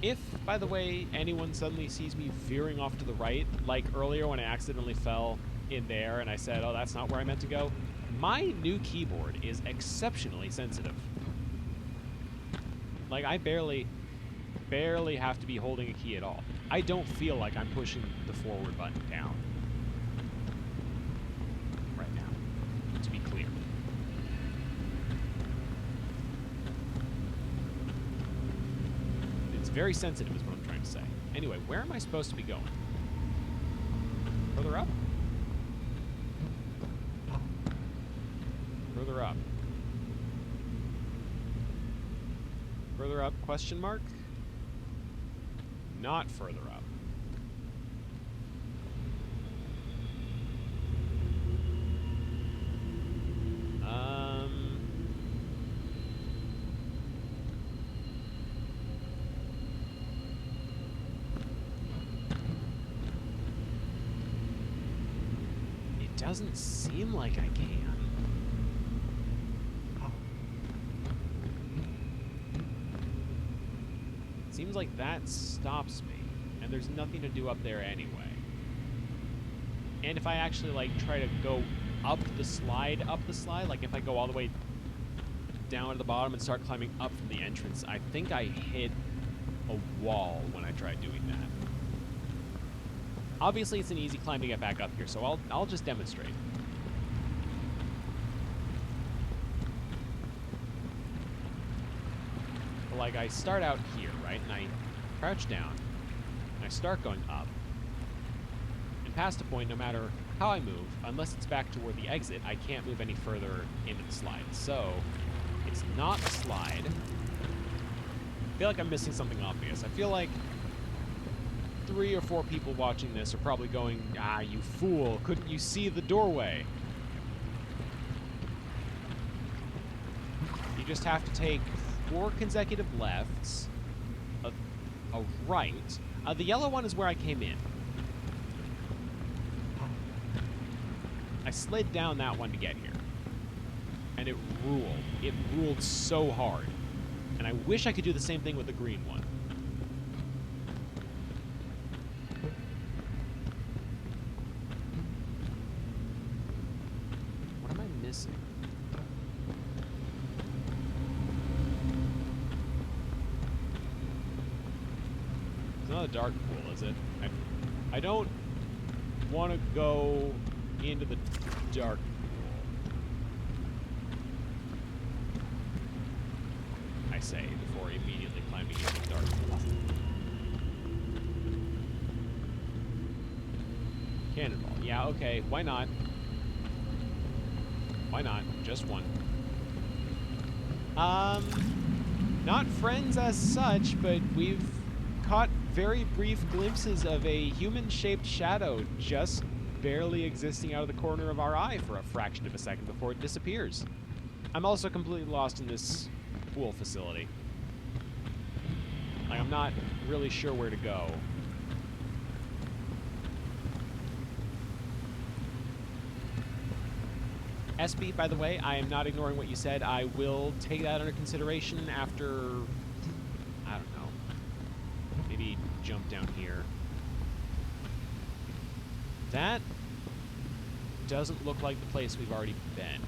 S1: If, by the way, anyone suddenly sees me veering off to the right, like earlier when I accidentally fell in there and I said, oh, that's not where I meant to go, my new keyboard is exceptionally sensitive. Like, I barely have to be holding a key at all. I don't feel like I'm pushing the forward button down right now, to be clear. It's very sensitive is what I'm trying to say. Anyway, where am I supposed to be going? Further up? Further up. Further up, question mark? Not further up. It doesn't seem like I can. Seems like that stops me, and there's nothing to do up there anyway. And if I actually, like, try to go up the slide, like if I go all the way down to the bottom and start climbing up from the entrance, I think I hit a wall when I tried doing that. Obviously, it's an easy climb to get back up here, so I'll just demonstrate. Like, I start out here, right? And I crouch down, and I start going up. And past a point, no matter how I move, unless it's back toward the exit, I can't move any further into the slide. So, it's not a slide. I feel like I'm missing something obvious. I feel like 3 or 4 people watching this are probably going, ah, you fool, couldn't you see the doorway? You just have to take 4 consecutive lefts, a right. The yellow one is where I came in. I slid down that one to get here. And it ruled. It ruled so hard. And I wish I could do the same thing with the green one. What am I missing? It's not a dark pool, is it? I don't want to go into the dark pool. I say before immediately climbing into the dark pool. Cannonball. Yeah, okay. Why not? Why not? Just one. Not friends as such, but we've caught very brief glimpses of a human-shaped shadow just barely existing out of the corner of our eye for a fraction of a second before it disappears. I'm also completely lost in this pool facility. Like, I'm not really sure where to go. SB, by the way, I am not ignoring what you said. I will take that under consideration after, I don't know, maybe jump down here. That doesn't look like the place we've already been.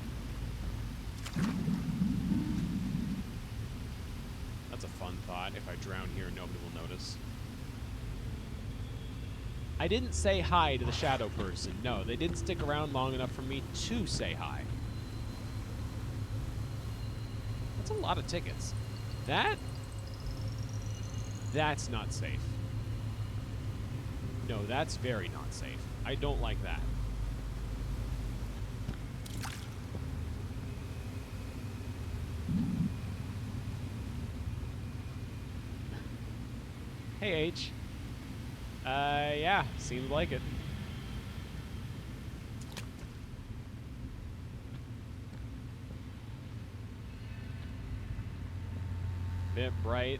S1: That's a fun thought. If I drown here, nobody will notice. I didn't say hi to the shadow person. No, they didn't stick around long enough for me to say hi. That's a lot of tickets. That's not safe. No, that's very not safe. I don't like that. Hey, H. Yeah, seems like it. Bit bright.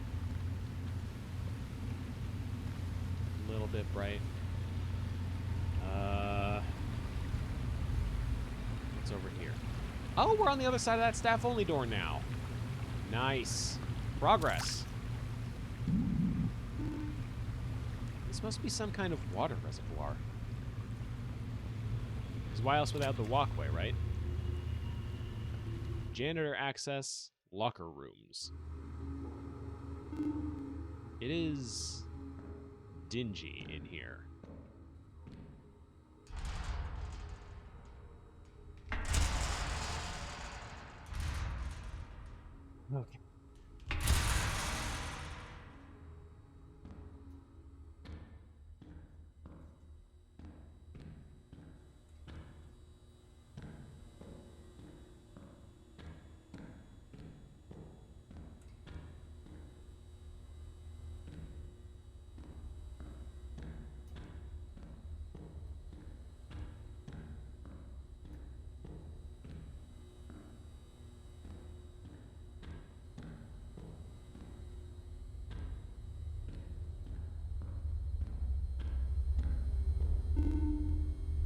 S1: A little bit bright. What's over here? Oh, we're on the other side of that staff-only door now. Nice. Progress. This must be some kind of water reservoir. Because why else without the walkway, right? Janitor access, locker rooms. It is dingy in here. Okay.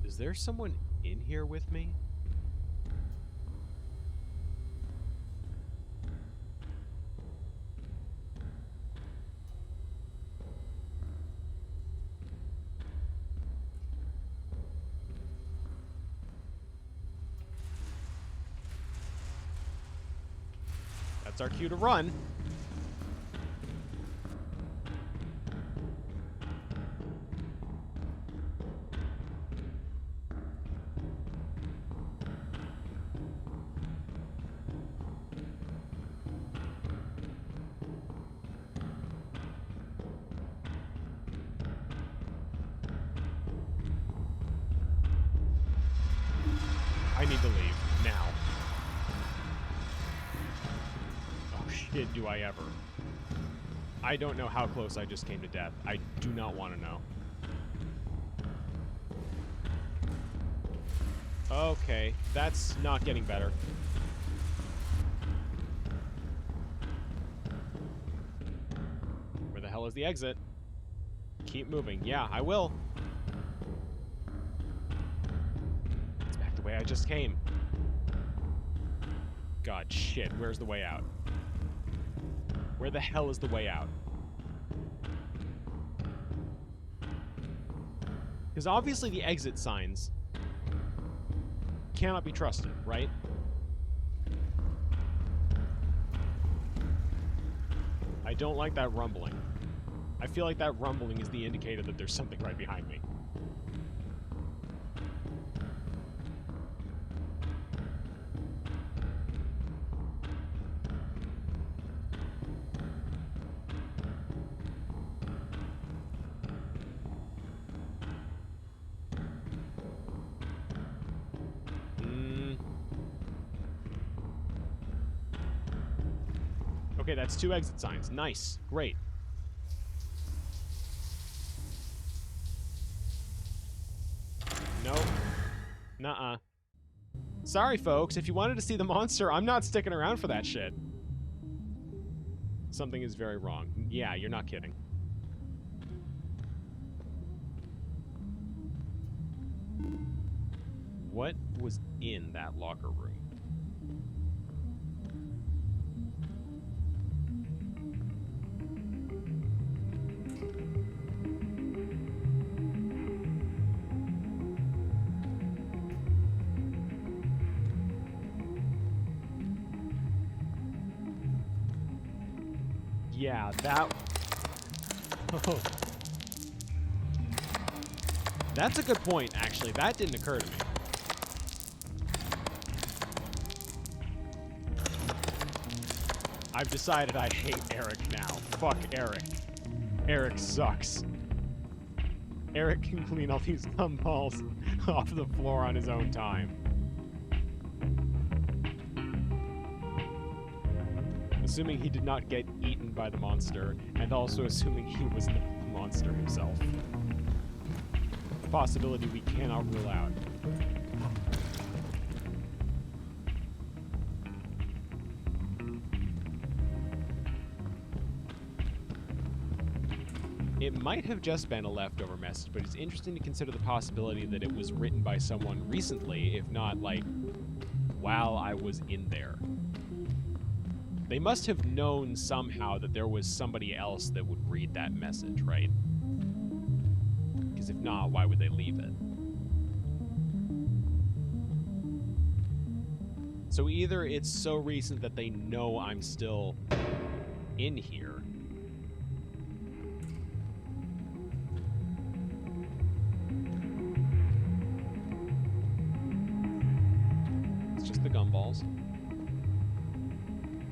S1: Is there someone in here with me? That's our cue to run. I need to leave now. Oh shit, do I ever. I don't know how close I just came to death. I do not want to know. Okay, that's not getting better. Where the hell is the exit? Keep moving. Yeah, I will. It's back the way I just came. God, shit. Where's the way out? Where the hell is the way out? Because obviously the exit signs cannot be trusted, right? I don't like that rumbling. I feel like that rumbling is the indicator that there's something right behind me. Okay, that's 2 exit signs. Nice. Great. Nuh-uh. Sorry, folks. If you wanted to see the monster, I'm not sticking around for that shit. Something is very wrong. Yeah, you're not kidding. What was in that locker room? Yeah, that... Oh. That's a good point, actually. That didn't occur to me. I've decided I hate Eric now. Fuck Eric. Eric sucks. Eric can clean all these gumballs off the floor on his own time. Assuming he did not get eaten by the monster, and also assuming he was not the monster himself. A possibility we cannot rule out. It might have just been a leftover message, but it's interesting to consider the possibility that it was written by someone recently, if not, like, while I was in there. They must have known somehow that there was somebody else that would read that message, right? Because if not, why would they leave it? So either it's so recent that they know I'm still in here, it's just the gumballs,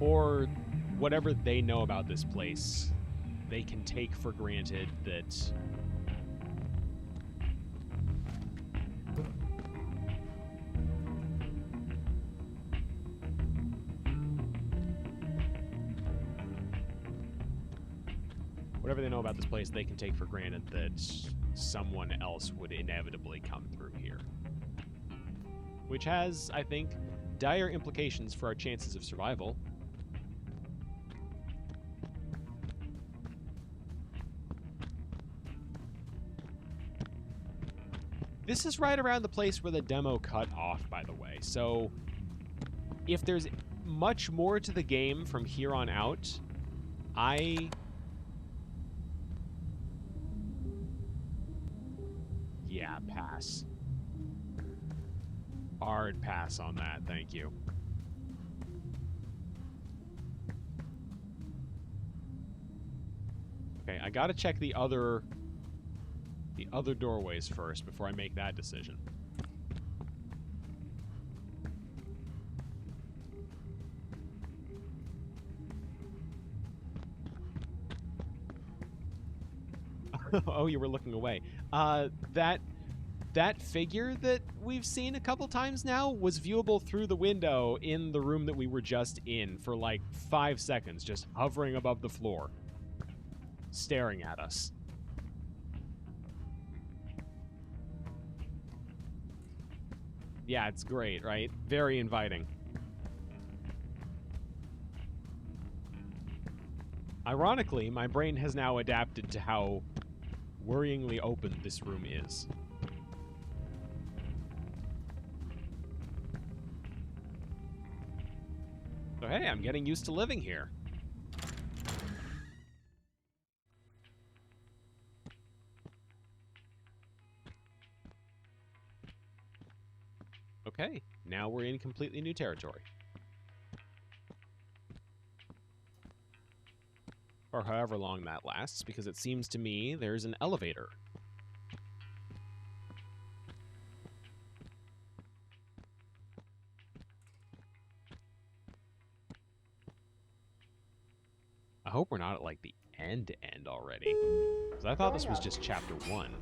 S1: or whatever they know about this place, they can take for granted that whatever they know about this place, they can take for granted that someone else would inevitably come through here. Which has, I think, dire implications for our chances of survival. This is right around the place where the demo cut off, by the way. So if there's much more to the game from here on out, yeah, pass. Hard pass on that, thank you. Okay, I gotta check the other doorways first before I make that decision. Oh, you were looking away. That figure that we've seen a couple times now was viewable through the window in the room that we were just in for like 5 seconds, just hovering above the floor, staring at us. Yeah, it's great, right? Very inviting. Ironically, my brain has now adapted to how worryingly open this room is. So hey, I'm getting used to living here. Okay, now we're in completely new territory. For however long that lasts, because it seems to me there's an elevator. I hope we're not at, like, the end already. Because I thought this was just chapter 1.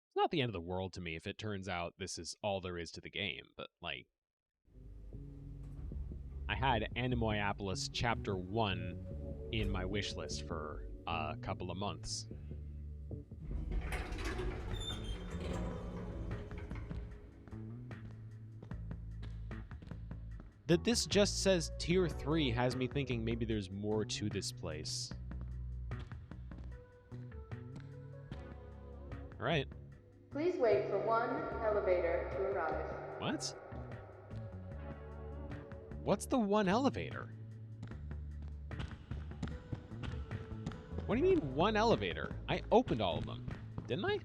S1: It's not the end of the world to me if it turns out this is all there is to the game, but, like, I had Anemoiapolis Chapter 1 in my wish list for a couple of months. That this just says Tier 3 has me thinking maybe there's more to this place. Alright.
S3: Please wait for one elevator to arrive.
S1: What? What's the one elevator? What do you mean one elevator? I opened all of them, didn't I?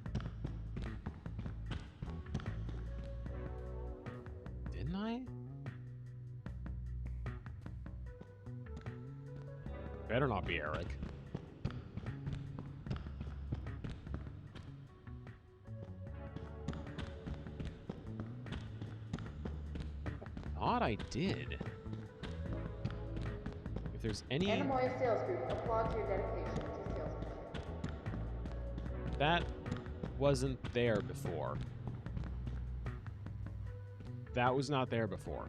S1: Didn't I? Better not be Eric. Thought I did. If there's any...
S3: Anemoia Sales Group applauds your dedication to salesmanship.
S1: That wasn't there before. That was not there before.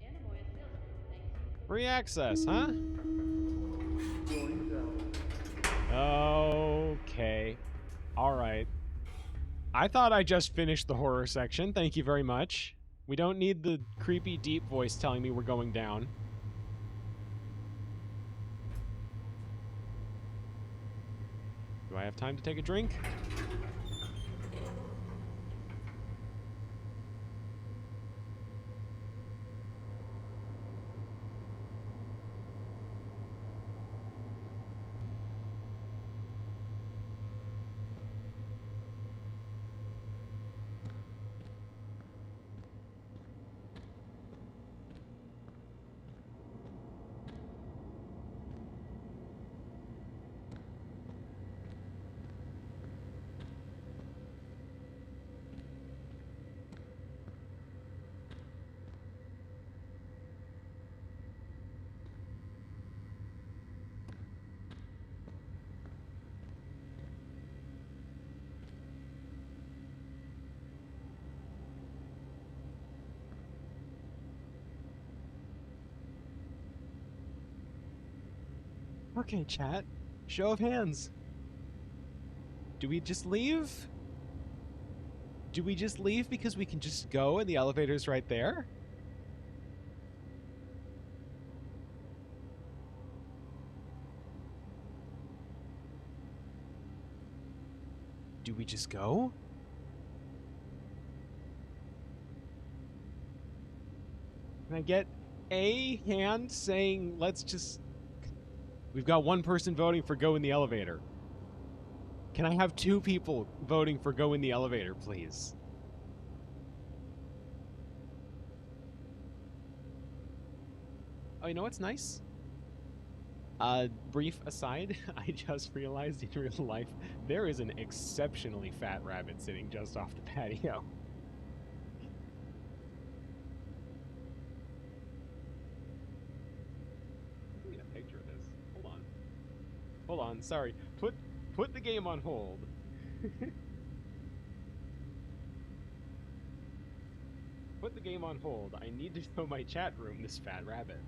S3: Anemoia Sales Group thanks you for
S1: Free access, huh? Okay. Alright. I thought I just finished the horror section. Thank you very much. We don't need the creepy deep voice telling me we're going down. Do I have time to take a drink? Okay, chat. Show of hands. Do we just leave? Do we just leave because we can just go and the elevator's right there? Do we just go? Can I get a hand saying, let's just... We've got one person voting for go in the elevator. Can I have two people voting for go in the elevator, please? Oh, you know what's nice? Brief aside, I just realized in real life there is an exceptionally fat rabbit sitting just off the patio. Let me get a picture of this. Hold on. Hold on, sorry. Put the game on hold. Put the game on hold. I need to show my chat room this fat rabbit.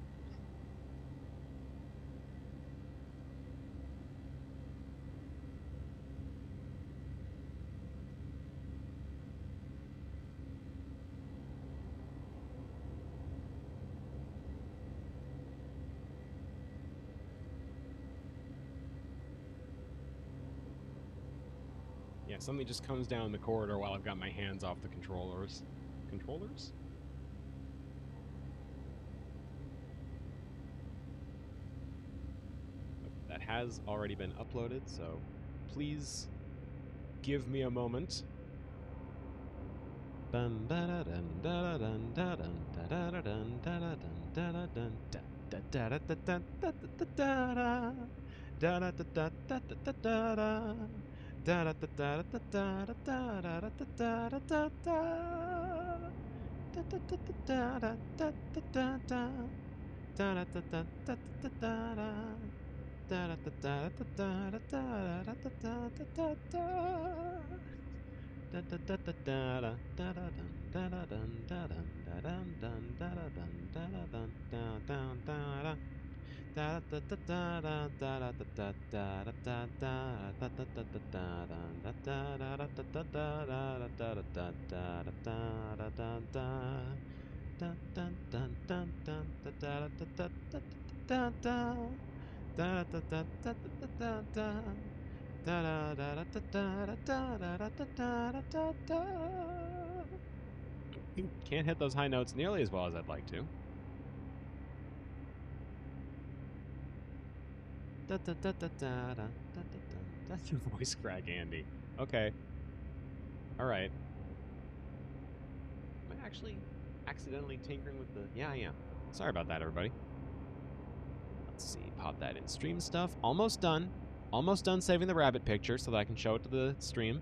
S1: Yeah, something just comes down the corridor while I've got my hands off the controllers. Controllers? That has already been uploaded, so please give me a moment. Can't hit those high notes nearly as well as I'd like to. That's your voice crack, Andy. Okay. Alright. Am I actually accidentally tinkering with the... Yeah, I am. Sorry about that, everybody. Let's see. Pop that in stream stuff. Almost done. Almost done saving the rabbit picture so that I can show it to the stream.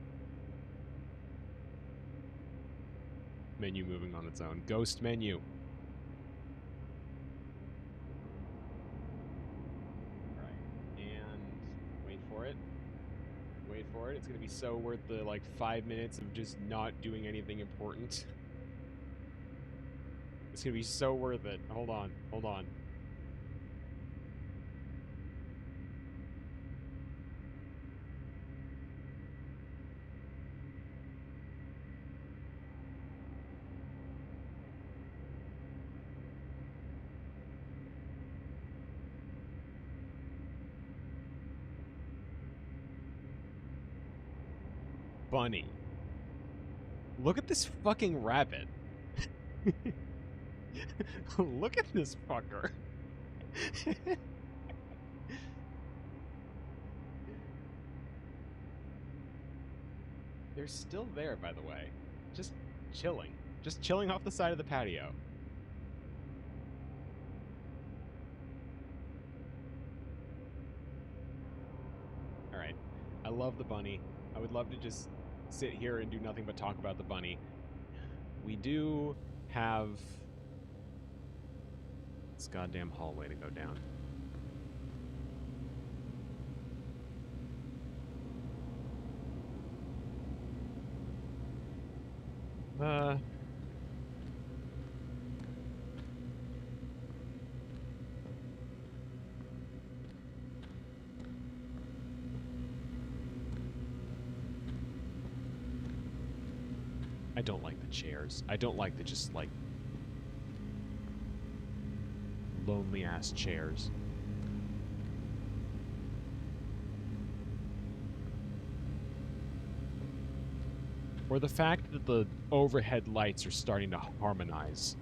S1: Menu moving on its own. Ghost menu. Alright. And wait for it. Wait for it. It's going to be so worth the, like, 5 minutes of just not doing anything important. It's going to be so worth it. Hold on. Hold on. Bunny. Look at this fucking rabbit. Look at this fucker. They're still there, by the way. Just chilling. Just chilling off the side of the patio. Alright. I love the bunny. I would love to just sit here and do nothing but talk about the bunny. We do have this goddamn hallway to go down. I don't like the chairs. I don't like the just, like, lonely-ass chairs. Or the fact that the overhead lights are starting to harmonize.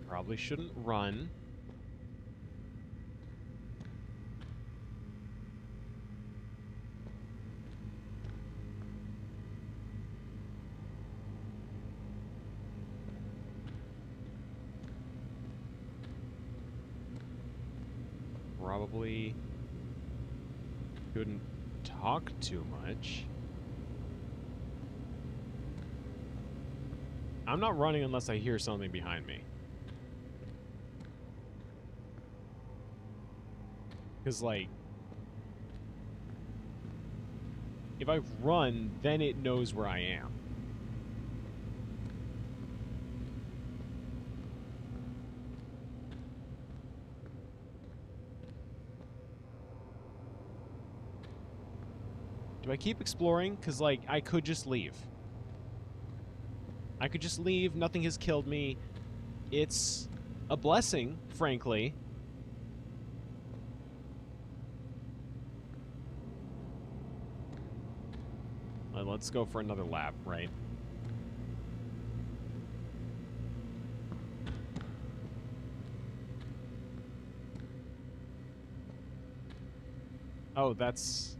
S1: Probably shouldn't run. Probably shouldn't talk too much. I'm not running unless I hear something behind me. Because, like, if I run, then it knows where I am. Do I keep exploring? Because, like, I could just leave. I could just leave. Nothing has killed me. It's a blessing, frankly. Let's go for another lap, right? Oh, that's...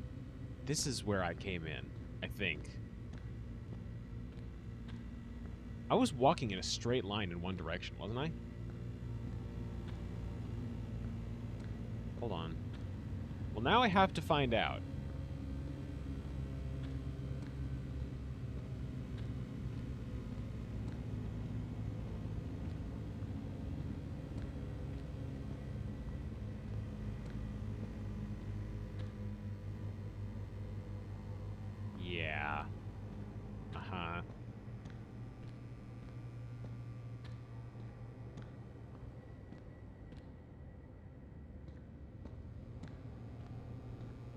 S1: This is where I came in, I think. I was walking in a straight line in one direction, wasn't I? Hold on. Well, now I have to find out. Yeah. Uh-huh.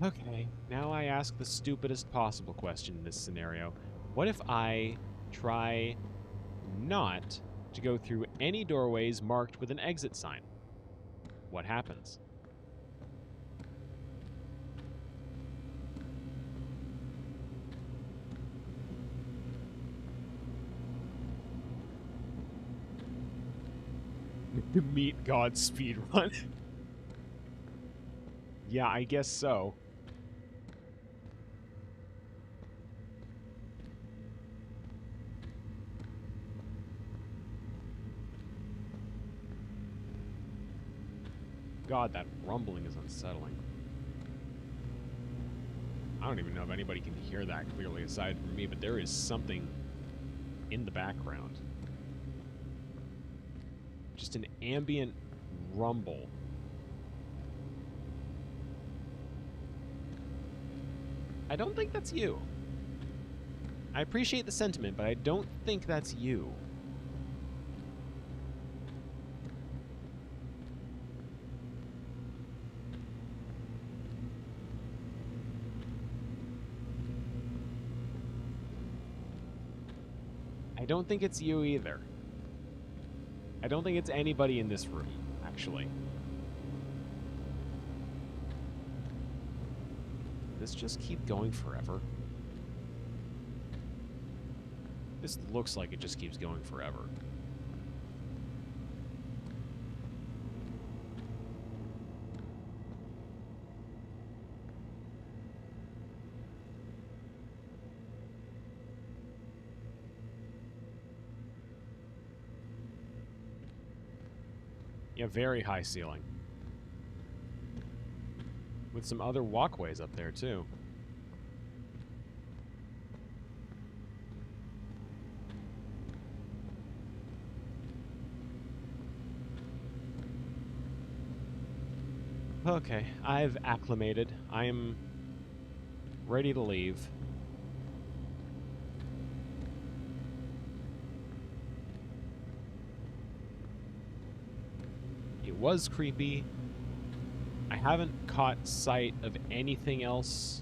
S1: Okay, now I ask the stupidest possible question in this scenario. What if I try not to go through any doorways marked with an exit sign? What happens? The Meet God speedrun. Yeah, I guess so. God, that rumbling is unsettling. I don't even know if anybody can hear that clearly aside from me, but there is something in the background. Just an ambient rumble. I don't think that's you. I appreciate the sentiment, but I don't think that's you. I don't think it's you either. I don't think it's anybody in this room, actually. This just keep going forever? This looks like it just keeps going forever. Yeah, very high ceiling. With some other walkways up there, too. Okay, I've acclimated. I'm ready to leave. It was creepy. I haven't caught sight of anything else.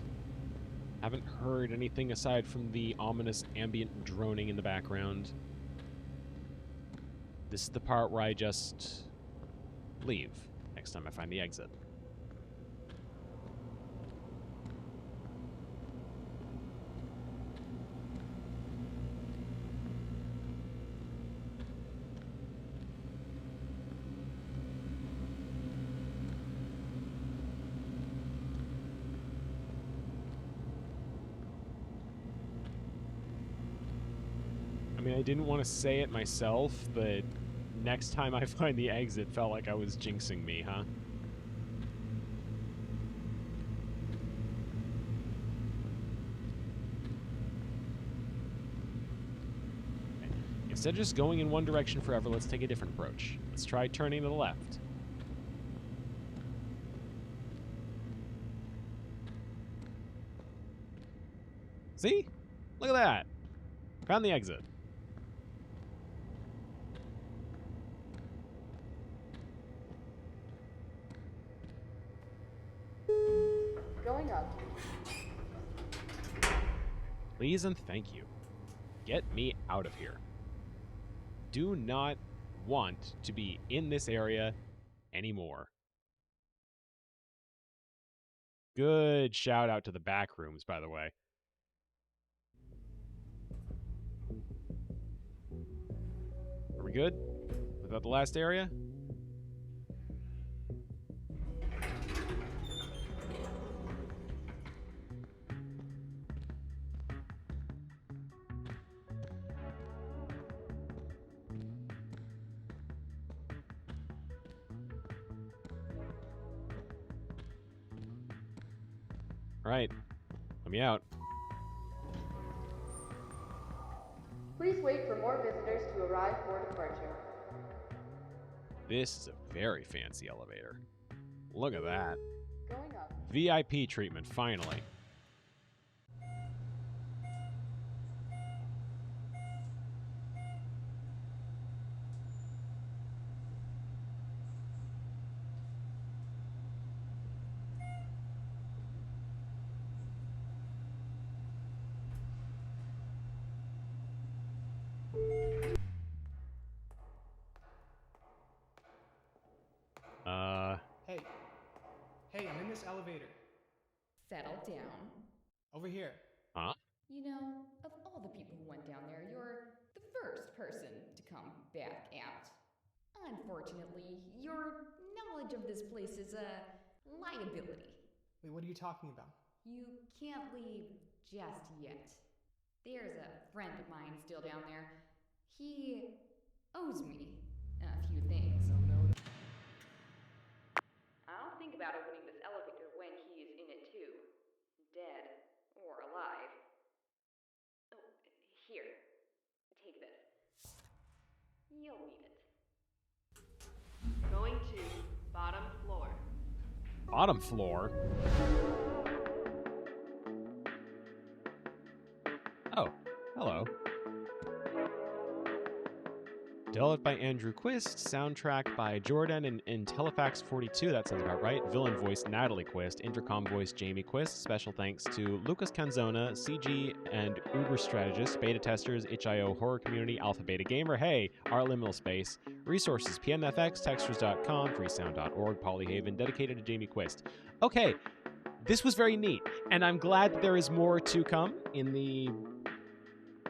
S1: Haven't heard anything aside from the ominous ambient droning in the background. This is the part where I just leave next time I find the exit. I mean, I didn't want to say it myself, but next time I find the exit felt like I was jinxing me, huh? Okay. Instead of just going in one direction forever, let's take a different approach. Let's try turning to the left. See? Look at that. Found the exit.
S3: Going up.
S1: Please and thank you. Get me out of here. Do not want to be in this area anymore. Good shout out to the back rooms, by the way. Are we good? Was that the last area? All right. Let me out.
S3: Please wait for more visitors to arrive for departure.
S1: This is a very fancy elevator. Look at that.
S3: Going up.
S1: VIP treatment, finally.
S2: Hey. Hey, I'm in this elevator.
S5: Settle down.
S2: Over here.
S1: Huh?
S5: You know, of all the people who went down there, you're the first person to come back out. Unfortunately, your knowledge of this place is a liability.
S2: Wait, what are you talking about?
S5: You can't leave just yet. There's a friend of mine still down there. He owes me a few things.
S2: No.
S5: I don't think about opening this elevator when he is in it too. Dead or alive. Oh, here. Take this. You'll need it.
S3: Going to bottom floor.
S1: Bottom floor? Oh, hello. Developed by Andrew Quist, soundtrack by Jordan and Telefax 42, that sounds about right. Villain voice Natalie Quist, intercom voice Jamie Quist. Special thanks to Lucas Canzona, CG and Uber strategist, beta testers, itch.io horror community, Alpha Beta Gamer, hey, our liminal space, resources, PMFX, textures.com, freesound.org, Polyhaven, dedicated to Jamie Quist. Okay, this was very neat, and I'm glad that there is more to come in the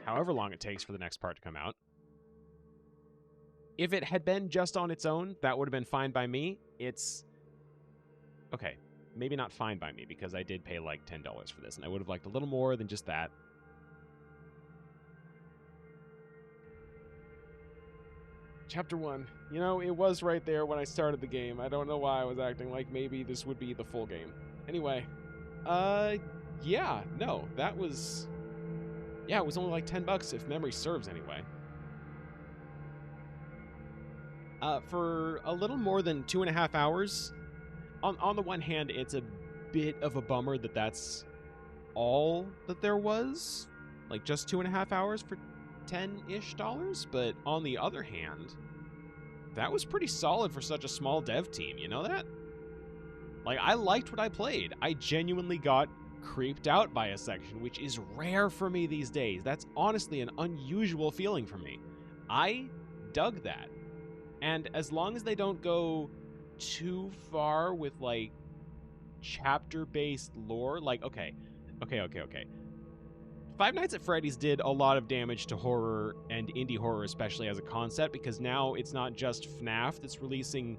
S1: however long it takes for the next part to come out. If it had been just on its own, that would have been fine by me. It's... okay, maybe not fine by me, because I did pay like $10 for this, and I would have liked a little more than just that. Chapter 1. You know, it was right there when I started the game. I don't know why I was acting like maybe this would be the full game. Anyway, yeah, no, that was... yeah, it was only like $10 if memory serves anyway. For a little more than 2.5 hours, on the one hand, it's a bit of a bummer that that's all that there was. Like, just 2.5 hours for $10-ish, but on the other hand, that was pretty solid for such a small dev team, you know that? Like, I liked what I played. I genuinely got creeped out by a section, which is rare for me these days. That's honestly an unusual feeling for me. I dug that. And as long as they don't go too far with, like, chapter-based lore, like, okay. Five Nights at Freddy's did a lot of damage to horror, and indie horror especially as a concept, because now it's not just FNAF that's releasing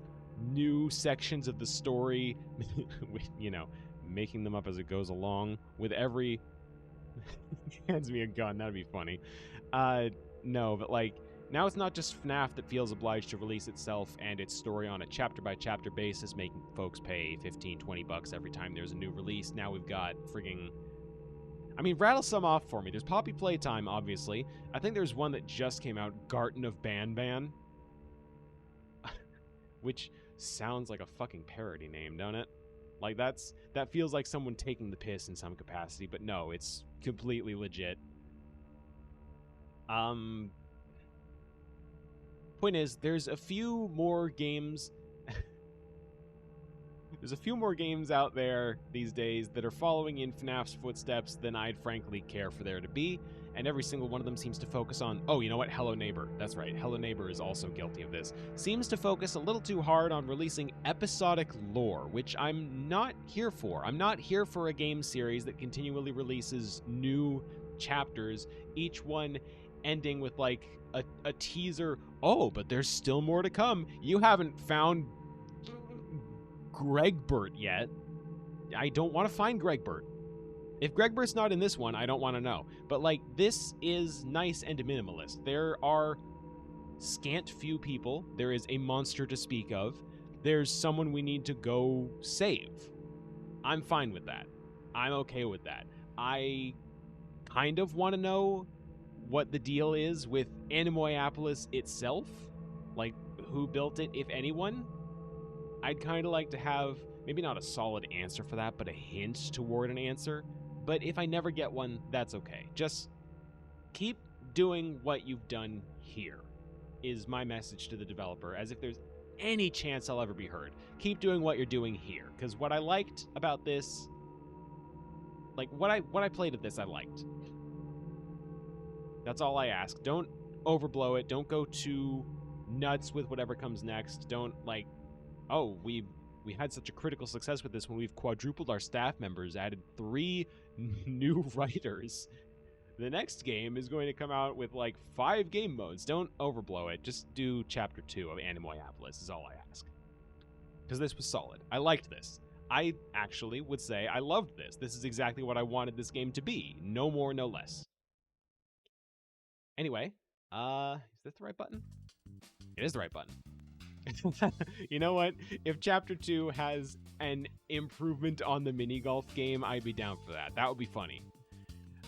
S1: new sections of the story, you know, making them up as it goes along, with every... hands me a gun, that'd be funny. No, but, like, now it's not just FNAF that feels obliged to release itself and its story on a chapter-by-chapter basis, making folks pay $15-20 every time there's a new release. Now we've got frigging... I mean, rattle some off for me. There's Poppy Playtime, obviously. I think there's one that just came out, Garten of Banban. Which sounds like a fucking parody name, don't it? Like, that feels like someone taking the piss in some capacity, but no, it's completely legit. Point is, there's a few more games There's a few more games out there these days that are following in FNAF's footsteps than I'd frankly care for there to be, and every single one of them seems to focus on, oh, you know what, Hello Neighbor. That's right, Hello Neighbor is also guilty of this. Seems to focus a little too hard on releasing episodic lore, which I'm not here for. I'm not here for a game series that continually releases new chapters, each one ending with like a teaser, oh, but there's still more to come. You haven't found Gregbert yet. I don't want to find Gregbert. If Gregbert's not in this one, I don't want to know. But, like, this is nice and minimalist. There are scant few people. There is a monster to speak of. There's someone we need to go save. I'm fine with that. I'm okay with that. I kind of want to know what the deal is with Anemoiapolis itself. Like, who built it, if anyone. I'd kind of like to have, maybe not a solid answer for that, but a hint toward an answer. But if I never get one, that's okay. Just keep doing what you've done here, is my message to the developer, as if there's any chance I'll ever be heard. Keep doing what you're doing here, because what I liked about this, like, what I played of this, I liked. That's all I ask. Don't overblow it. Don't go too nuts with whatever comes next. Don't, like, oh, we had such a critical success with this when we've quadrupled our staff members, added 3 new writers. The next game is going to come out with like 5 game modes. Don't overblow it. Just do Chapter 2 of Anemoiapolis is all I ask. Because this was solid. I liked this. I actually would say I loved this. This is exactly what I wanted this game to be. No more, no less. Anyway, is that the right button? It is the right button. You know what? If Chapter 2 has an improvement on the mini golf game, I'd be down for that. That would be funny.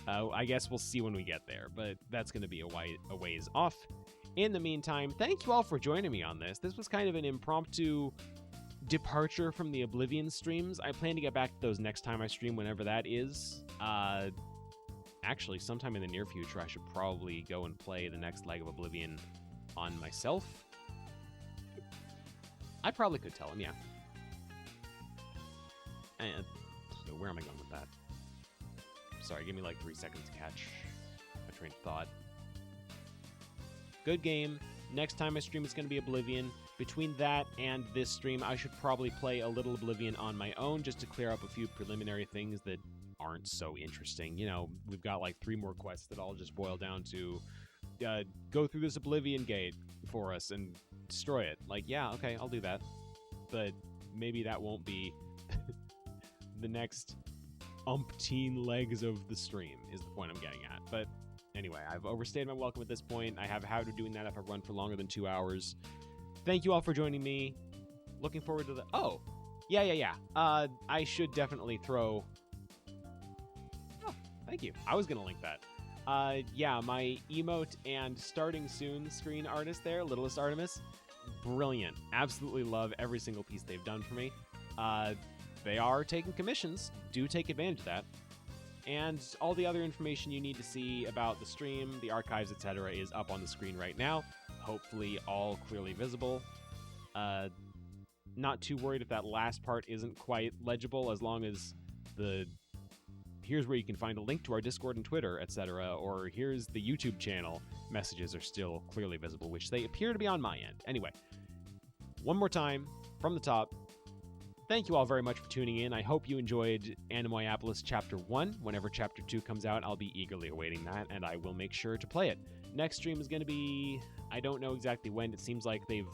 S1: I guess we'll see when we get there, but that's going to be a ways off. In the meantime, thank you all for joining me on this. This was kind of an impromptu departure from the Oblivion streams. I plan to get back to those next time I stream, whenever that is. Actually, sometime in the near future, I should probably go and play the next leg of Oblivion on myself. I probably could tell him, yeah. And so where am I going with that? Sorry, give me like 3 seconds to catch my train of thought. Good game. Next time I stream, it's going to be Oblivion. Between that and this stream, I should probably play a little Oblivion on my own just to clear up a few preliminary things that aren't so interesting. You know, we've got like 3 more quests that all just boil down to go through this Oblivion gate for us and destroy it. Like, yeah, okay, I'll do that. But maybe that won't be the next umpteen legs of the stream, is the point I'm getting at. But anyway, I've overstayed my welcome at this point. I have a habit of doing that if I run for longer than 2 hours. Thank you all for joining me. Looking forward to the... Oh, yeah. I should definitely throw... Oh, thank you. I was going to link that. Yeah, my emote and starting soon screen artist there, Littlest Artemis, brilliant. Absolutely love every single piece they've done for me. They are taking commissions. Do take advantage of that. And all the other information you need to see about the stream, the archives, etc. is up on the screen right now. Hopefully all clearly visible. Not too worried if that last part isn't quite legible, as long as the... here's where you can find a link to our Discord and Twitter, etc., or here's the YouTube channel messages are still clearly visible, which they appear to be on my end. Anyway, one more time, from the top, thank you all very much for tuning in. I hope you enjoyed Anemoiapolis Chapter 1. Whenever Chapter 2 comes out, I'll be eagerly awaiting that, and I will make sure to play it. Next stream is going to be... I don't know exactly when. It seems like they've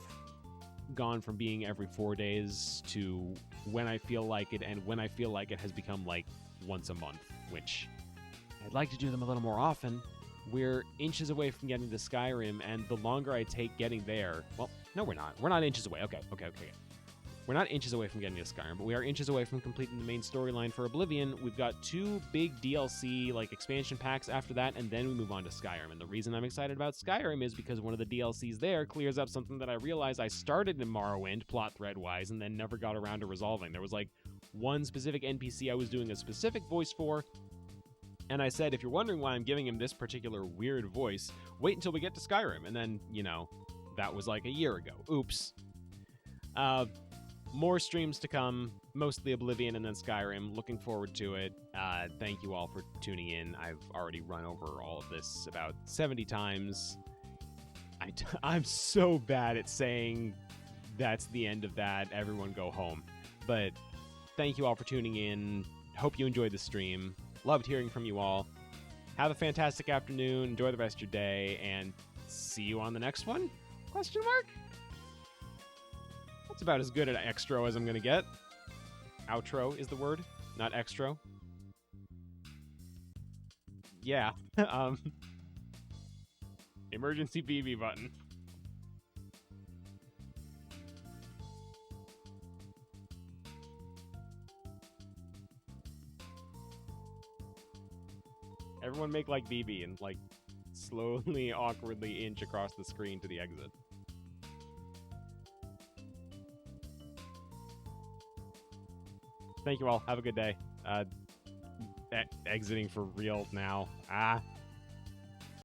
S1: gone from being every 4 days to when I feel like it, and when I feel like it has become, like, once a month, which I'd like to do them a little more often. We're inches away from getting to Skyrim, and the longer I take getting there... Well, no, we're not. We're not inches away. Okay. We're not inches away from getting to Skyrim, but we are inches away from completing the main storyline for Oblivion. We've got 2 big DLC, like, expansion packs after that, and then we move on to Skyrim. And the reason I'm excited about Skyrim is because one of the DLCs there clears up something that I realized I started in Morrowind, plot thread-wise, and then never got around to resolving. There was, like, one specific NPC I was doing a specific voice for, and I said, if you're wondering why I'm giving him this particular weird voice, wait until we get to Skyrim. And then, you know, that was like a year ago. Oops. more streams to come, mostly Oblivion and then Skyrim. Looking forward to it. Thank you all for tuning in. I've already run over all of this about 70 times. I'm so bad at saying that's the end of that. Everyone go home. But thank you all for tuning in. Hope you enjoyed the stream. Loved hearing from you all. Have a fantastic afternoon. Enjoy the rest of your day. And see you on the next one? Question mark? That's about as good an extra as I'm going to get. Outro is the word, not extra. Yeah. Emergency BB button. Everyone make like BB and like slowly, awkwardly inch across the screen to the exit. Thank you all. Have a good day. Exiting for real now.